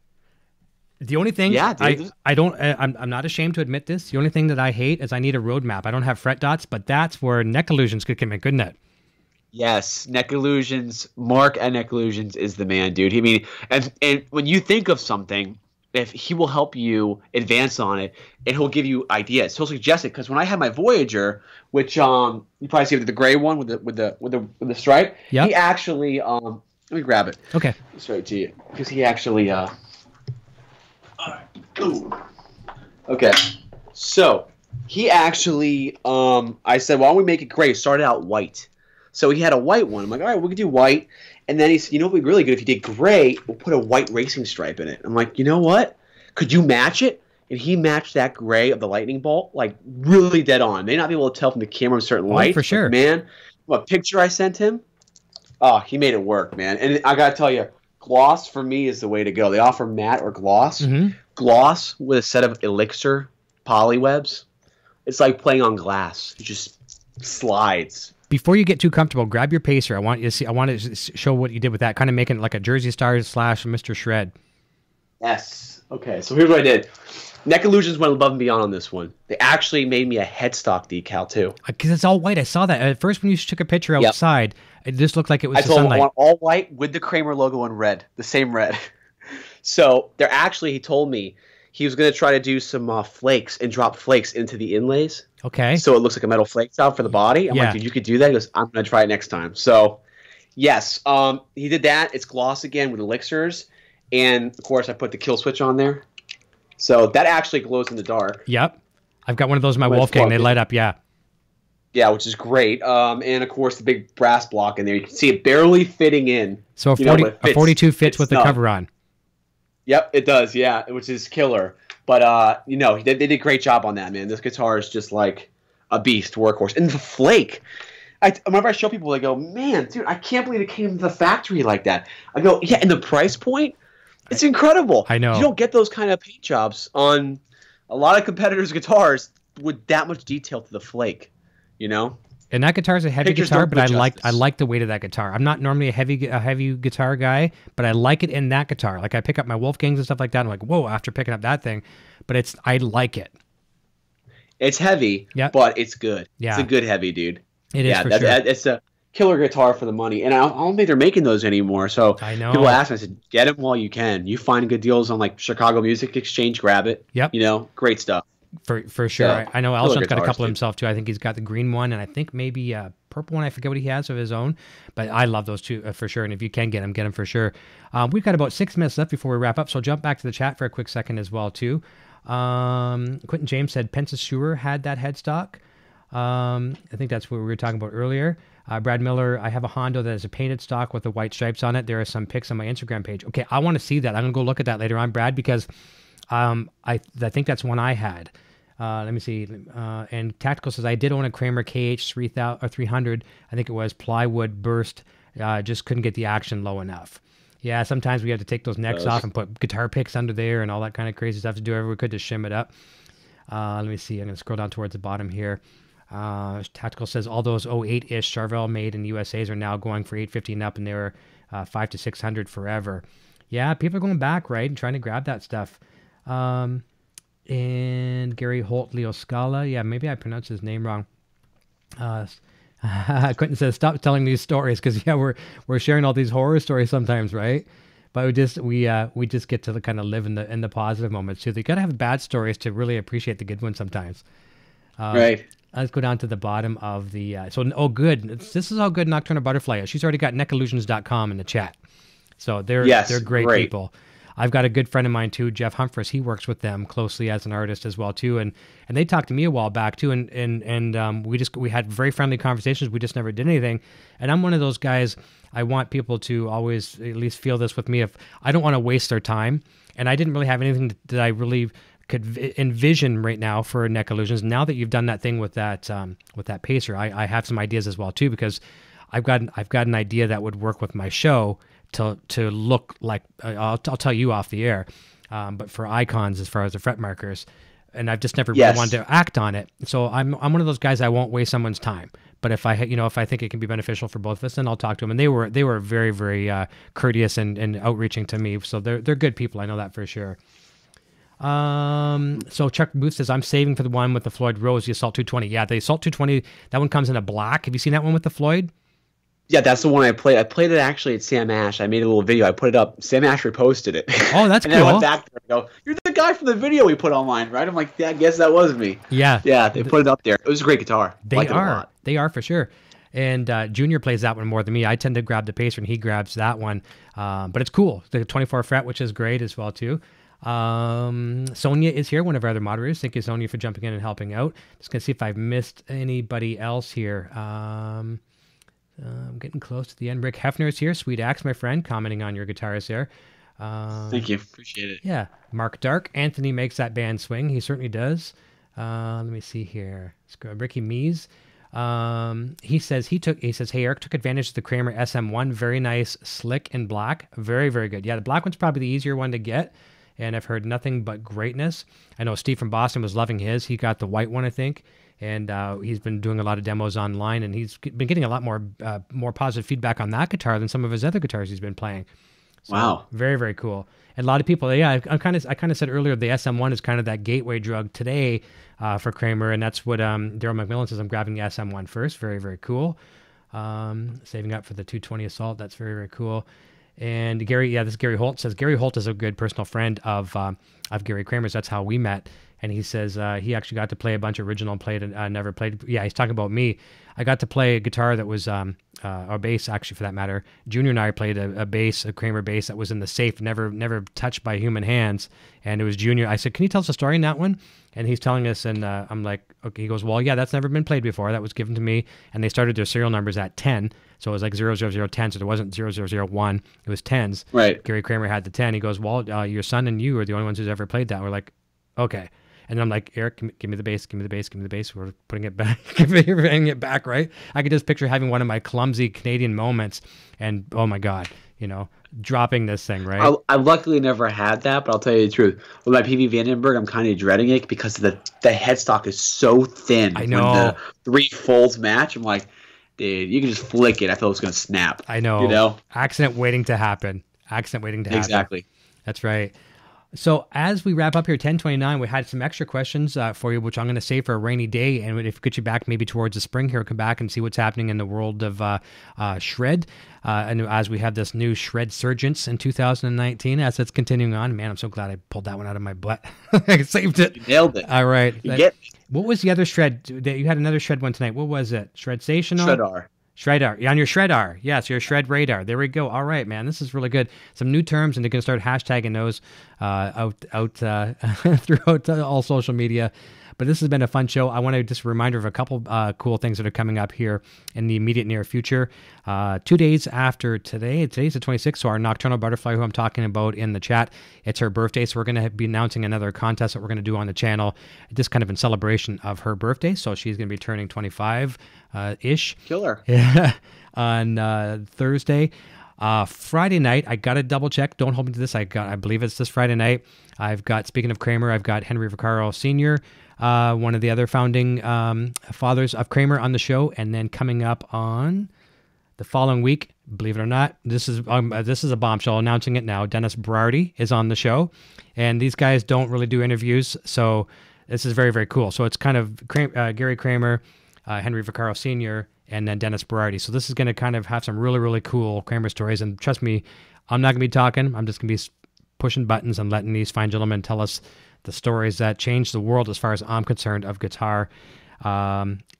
The only thing, I'm not ashamed to admit this. The only thing that I hate is I need a road map. I don't have fret dots, but that's where neck illusions could come in, couldn't it? Yes, Neck Illusions. Mark at Neck Illusions is the man, dude. I mean, and when you think of something, if he will help you advance on it, and he'll give you ideas. He'll suggest it. Because when I had my Voyager, which you probably see the gray one with the stripe, he actually let me grab it. Okay, straight to you because he actually okay, so he actually I said, why don't we make it gray? Started out white. So he had a white one. I'm like, all right, we could do white. And then he said, it would be really good if you did gray. We'll put a white racing stripe in it. I'm like, you know what? Could you match it? And he matched that gray of the lightning bolt, like really dead on. May not be able to tell from the camera in certain light. For sure. Man, what picture I sent him? Oh, he made it work, man. And I got to tell you, gloss for me is the way to go. They offer matte or gloss. Mm-hmm. Gloss with a set of Elixir polywebs. It's like playing on glass. It just slides. Before you get too comfortable, grab your pacer. I want to show what you did with that, kind of making it like a Jersey Stars / Mr. Shred. Yes. Okay, so here's what I did. Neck Illusions went above and beyond on this one. They actually made me a headstock decal too. Because it's all white. I saw that at first when you took a picture outside. It just looked like it was the sunlight. I want all white with the Kramer logo in red, the same red. So they're actually, he told me he was going to try to do some flakes and drop flakes into the inlays. Okay. So it looks like a metal flake style for the body. I'm like, dude, you could do that? He goes, I'm going to try it next time. So, yes, he did that. It's gloss again with elixirs. And, of course, I put the kill switch on there. So that actually glows in the dark. Yep. I've got one of those in my When it's Wolfgang. They plugged in. light up, yeah. Yeah, which is great. And of course the big brass block in there. You can see it barely fitting in. So You know, but it a 42 fits with the snug. cover on. Yep, it does. Yeah, which is killer. But you know, they did a great job on that, man. This guitar is just like a beast, workhorse. And the flake. Whenever I show people, they go, "Man, dude, I can't believe it came to the factory like that." I go, "Yeah," and the price point, it's incredible. I know. You don't get those kind of paint jobs on a lot of competitors' guitars with that much detail to the flake. You know. And that guitar is a heavy Pictures guitar, don't but do I justice. like the weight of that guitar. I'm not normally a heavy guitar guy, but I like it in that guitar. Like I pick up my Wolfgangs and stuff like that. I'm like, whoa, after picking up that thing, but I like it. It's heavy, Yep. but it's good. Yeah. It's a good heavy, dude. It is for sure. It's a killer guitar for the money. And I don't think they're making those anymore. So I know. people ask me, I said, get them while you can. You find good deals on like Chicago Music Exchange, grab it. Yep. You know, great stuff. For sure. Yeah. I know Killer Elshon's got a guitars, couple dude. himself too. I think he's got the green one, and I think maybe purple one. I forget what he has of his own, but I love those two for sure. And if you can get them for sure. We've got about 6 minutes left before we wrap up, so I'll jump back to the chat for a quick second as well too. Quentin James said Pence's Schroeder had that headstock. I think that's what we were talking about earlier. Brad Miller, I have a Hondo that has a painted stock with the white stripes on it. There are some pics on my Instagram page. Okay, I want to see that. I'm gonna go look at that later on, Brad, because I think that's one I had. Let me see. And Tactical says I did own a Kramer KH 3000 or 300. I think it was plywood burst. Just couldn't get the action low enough. Yeah, sometimes we had to take those necks off and put guitar picks under there and all that kind of crazy stuff to do whatever we could to shim it up. Let me see. I'm going to scroll down towards the bottom here. Tactical says all those 08-ish Charvel made in USAs are now going for $850 and up, and they were $500 to $600 forever. Yeah, people are going back, right, and trying to grab that stuff. And Gary Holt Leo Scala. Yeah, maybe I pronounced his name wrong. Quentin says, stop telling these stories, because yeah, we're sharing all these horror stories sometimes, right? But we just get to kind of live in the positive moments too. You got to have bad stories to really appreciate the good ones sometimes. Right. Let's go down to the bottom of the good. This is how good Nocturnal Butterfly is. She's already got neckillusions.com in the chat. So they're great people. I've got a good friend of mine too, Jeff Humphreys. He works with them closely as an artist as well too, and they talked to me a while back too, and we had very friendly conversations. We just never did anything. And I'm one of those guys. I want people to always at least feel this with me. If I don't want to waste their time, and I didn't really have anything that I really could envision right now for Neck Illusions. Now that you've done that thing with that pacer, I have some ideas as well too, because I've got an idea that would work with my show to look like, I'll tell you off the air, but for icons as far as the fret markers, and I've just never really wanted to act on it. So I'm one of those guys, I won't waste someone's time. But if I think it can be beneficial for both of us, then I'll talk to them. And they were very, very courteous and outreaching to me. So they're good people. I know that for sure. So Chuck Booth says, I'm saving for the one with the Floyd Rose, the Assault 220. Yeah, the Assault 220, that one comes in a black. Have you seen that one with the Floyd? Yeah, that's the one I played. I played it actually at Sam Ash. I made a little video. I put it up. Sam Ash reposted it. Oh, that's and cool. And I went back there and go, you're the guy from the video we put online, right? I'm like, yeah, I guess that was me. Yeah. Yeah, they put it up there. It was a great guitar. They are for sure. And Junior plays that one more than me. I tend to grab the pacer and he grabs that one. But it's cool. The 24 fret, which is great as well too. Sonia is here, one of our other moderators. Thank you, Sonia, for jumping in and helping out. Just gonna see if I've missed anybody else here. I'm getting close to the end. Rick Hefner is here. Sweet Axe, my friend, commenting on your guitars there. Thank you. Appreciate it. Yeah. Mark Dark. Anthony makes that band swing. He certainly does. Let me see here. Let's go. Ricky Mees. He says, hey, Eric took advantage of the Kramer SM1. Very nice, slick and black. Very, very good. Yeah, the black one's probably the easier one to get. And I've heard nothing but greatness. I know Steve from Boston was loving his. He got the white one, I think. And he's been doing a lot of demos online, and he's been getting a lot more positive feedback on that guitar than some of his other guitars he's been playing. So, wow, very, very cool. And a lot of people, yeah, I kind of said earlier, the SM1 is kind of that gateway drug today for Kramer, and that's what Daryl McMillan says. I'm grabbing the SM1 first. Very, very cool. Saving up for the 220 Assault. That's very, very cool. And Gary, this is Gary Holt says Gary Holt is a good personal friend of Gary Kramer's. That's how we met. and he says he actually got to play a bunch of original and played never played. Yeah, he's talking about me. I got to play a guitar that was or bass, actually, for that matter. Junior and I played a bass, a Kramer bass that was in the safe, never touched by human hands. And it was Junior. I said, "Can you tell us a story in that one?" And he's telling us, and I'm like, "Okay." He goes, "Well, yeah, that's never been played before. That was given to me." And they started their serial numbers at 10, so it was like 00010. So there wasn't 0001. It was tens. Right. Gary Kramer had the 10. He goes, "Well, your son and you are the only ones who's ever played that." We're like, "Okay." And I'm like, "Eric, give me the bass, give me the bass, give me the bass." We're putting it back, bringing it back, right? I could just picture having one of my clumsy Canadian moments, and oh my God, dropping this thing, right? I luckily never had that, but I'll tell you the truth. With my PV Vandenberg, I'm kind of dreading it because the headstock is so thin. I know. When the three folds match, I'm like, dude, you can just flick it. I thought it was going to snap. I know. Accident waiting to happen. Exactly. That's right. So as we wrap up here, 10:29, we had some extra questions for you, which I'm going to save for a rainy day. And if we get you back maybe towards the spring here, come back and see what's happening in the world of shred. And as we have this new shred surgence in 2019, as it's continuing on, man, I'm so glad I pulled that one out of my butt. I saved it. You nailed it. All right. You get me. What was the other shred? You had another shred one tonight. What was it? Shredsational? Schroeder. Schroeder. Yeah, on your Schroeder. Yes, your shred radar. There we go. All right, man. This is really good. Some new terms, and they're going to start hashtagging those out throughout all social media. But this has been a fun show. I want to just a reminder of a couple cool things that are coming up here in the immediate near future. 2 days after today, today's the 26th, so our Nocturnal Butterfly, who I'm talking about in the chat, it's her birthday, so we're going to be announcing another contest that we're going to do on the channel, just kind of in celebration of her birthday. So she's going to be turning 25-ish. Killer. Yeah, on Thursday. Friday night, I got to double check. Don't hold me to this. I believe it's this Friday night. I've got, speaking of Kramer, I've got Henry Vaccaro Sr., one of the other founding fathers of Kramer, on the show. And then coming up on the following week, believe it or not, this is a bombshell, announcing it now. Dennis Berardi is on the show. And these guys don't really do interviews, so this is very, very cool. So it's kind of Gary Kramer, Henry Vaccaro Sr., and then Dennis Berardi. So this is going to kind of have some really, really cool Kramer stories. And trust me, I'm not going to be talking. I'm just going to be pushing buttons and letting these fine gentlemen tell us the stories that changed the world, as far as I'm concerned, of guitar.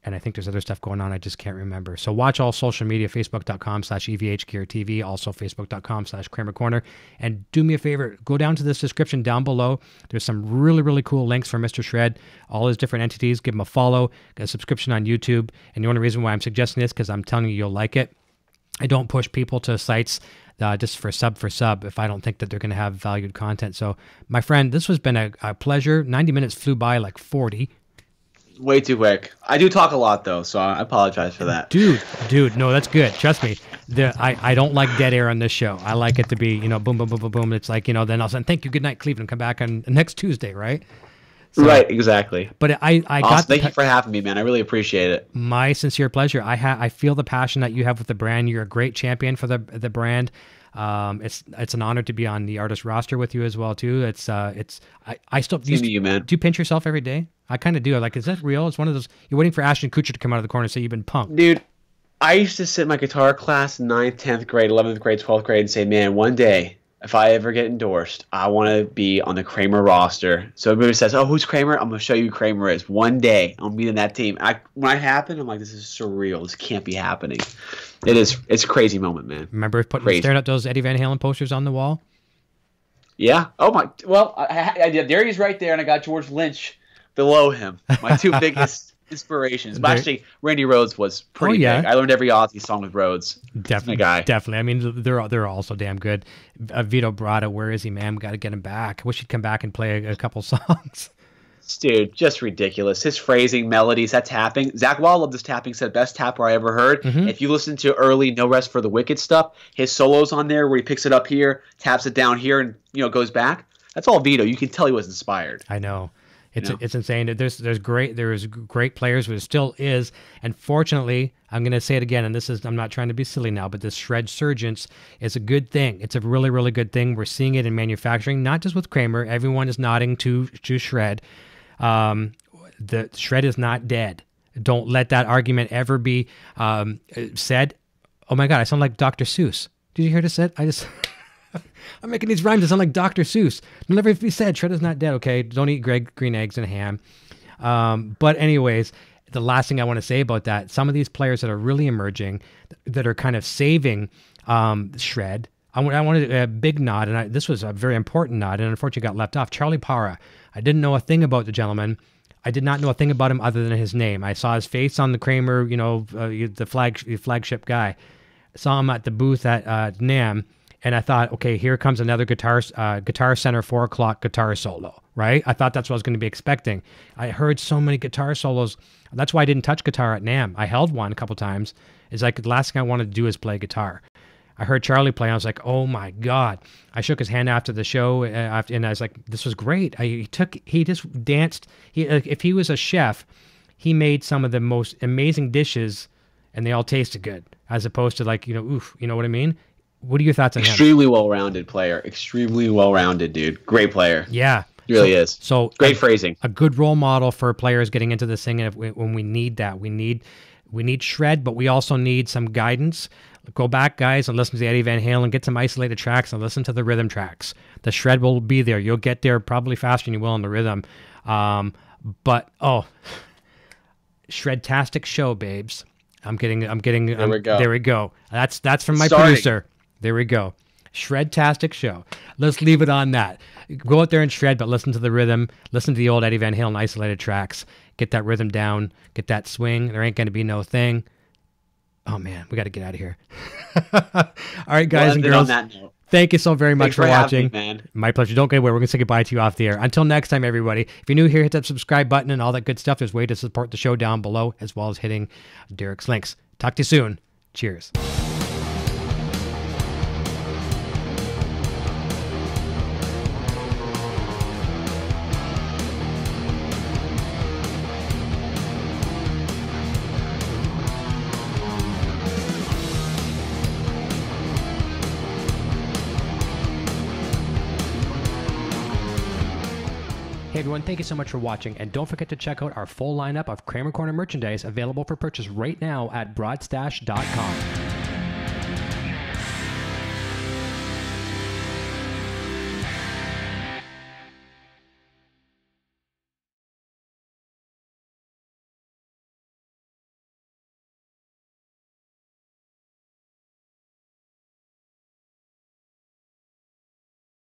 And I think there's other stuff going on. I just can't remember. So watch all social media, facebook.com/EVHGearTV, also facebook.com/Kramer Corner. And do me a favor, go down to this description down below. There's some really, really cool links for Mr. Shred, all his different entities. Give him a follow, get a subscription on YouTube. And the only reason why I'm suggesting this, because I'm telling you, you'll like it. I don't push people to sites just for sub if I don't think that they're going to have valued content. So, my friend, this has been a pleasure. 90 minutes flew by like 40. Way too quick. I do talk a lot, though, so I apologize for that. Dude, no, that's good. Trust me. I don't like dead air on this show. I like it to be, boom, boom, boom, boom, boom. It's like, then all of a sudden, thank you, good night, Cleveland. Come back on next Tuesday, right? So, right, exactly. But I awesome. got. Thank you for having me, man. I really appreciate it. My sincere pleasure. I feel the passion that you have with the brand. You're a great champion for the brand. It's an honor to be on the artist roster with you as well too. I still do you, man. Do you pinch yourself every day? I kind of do. Like, is that real? It's one of those, you're waiting for Ashton Kutcher to come out of the corner and say you've been punked. Dude, I used to sit in my guitar class in 9th, 10th grade, 11th grade, 12th grade and say, man, one day, if I ever get endorsed, I want to be on the Kramer roster. So everybody says, oh, who's Kramer? I'm going to show you who Kramer is. One day, I'm going to be in that team. When it happened, I'm like, this is surreal. This can't be happening. It's a crazy moment, man. Remember staring at those Eddie Van Halen posters on the wall? Yeah. Oh, my. Well, there he's right there, and I got George Lynch below him. My two biggest inspirations. But actually, Randy Rhoads was pretty big. I learned every Ozzy song with Rhoads. Definitely. I mean, they're also damn good. Vito Bratta, where is he, man? We got to get him back. I wish he'd come back and play a couple songs. Dude, just ridiculous. His phrasing, melodies, that tapping. Zach Wall loved this tapping. Said best tapper I ever heard. Mm-hmm. If you listen to early No Rest for the Wicked stuff, his solos on there where he picks it up here, taps it down here, and goes back. That's all Vito. You can tell he was inspired. I know. It's insane. There's great players, but it still is. And fortunately, I'm going to say it again, and I'm not trying to be silly now, but this shred surgence is a good thing. It's a really, really good thing. We're seeing it in manufacturing, not just with Kramer. Everyone is nodding to shred. The shred is not dead. Don't let that argument ever be said. Oh my God, I sound like Dr. Seuss. Did you hear this? I'm making these rhymes that sound like Dr. Seuss. It'll never be said. Shredder's not dead. Okay, don't eat green eggs and ham. But anyways, the last thing I want to say about that, some of these players that are really emerging, that are kind of saving Shred. I wanted a big nod, and this was a very important nod, and unfortunately got left off. Charlie Para. I didn't know a thing about the gentleman. I did not know a thing about him other than his name. I saw his face on the Kramer, the flagship guy. I saw him at the booth at NAMM, and I thought, okay, here comes another Guitar Center 4 o'clock guitar solo, right? I thought that's what I was going to be expecting. I heard so many guitar solos. That's why I didn't touch guitar at NAMM. I held one a couple times. It's like the last thing I wanted to do is play guitar. I heard Charlie play. I was like, oh my God. I shook his hand after the show, and I was like, this was great. He just danced. If he was a chef, he made some of the most amazing dishes, and they all tasted good, as opposed to like, oof, you know what I mean? What are your thoughts on him? Extremely well-rounded player. Extremely well-rounded, dude. Great player. Yeah. He really is. So great phrasing. A good role model for players getting into this thing, and when we need that. We need shred, but we also need some guidance. Go back, guys, and listen to the Eddie Van Halen. Get some isolated tracks and listen to the rhythm tracks. The shred will be there. You'll get there probably faster than you will on the rhythm. Shred-tastic show, babes. I'm getting. There we go. There we go. That's from my producer. There we go. Shred-tastic show. Let's leave it on that. Go out there and shred, but listen to the rhythm. Listen to the old Eddie Van Halen isolated tracks. Get that rhythm down. Get that swing. There ain't going to be no thing. Oh, man. We got to get out of here. All right, guys and girls. Thank you so very much for watching. Me, man. My pleasure. Don't go anywhere. We're going to say goodbye to you off the air. Until next time, everybody. If you're new here, hit that subscribe button and all that good stuff. There's a way to support the show down below, as well as hitting Derek's links. Talk to you soon. Cheers. Hey everyone, thank you so much for watching, and don't forget to check out our full lineup of Kramer Corner merchandise available for purchase right now at broadstash.com.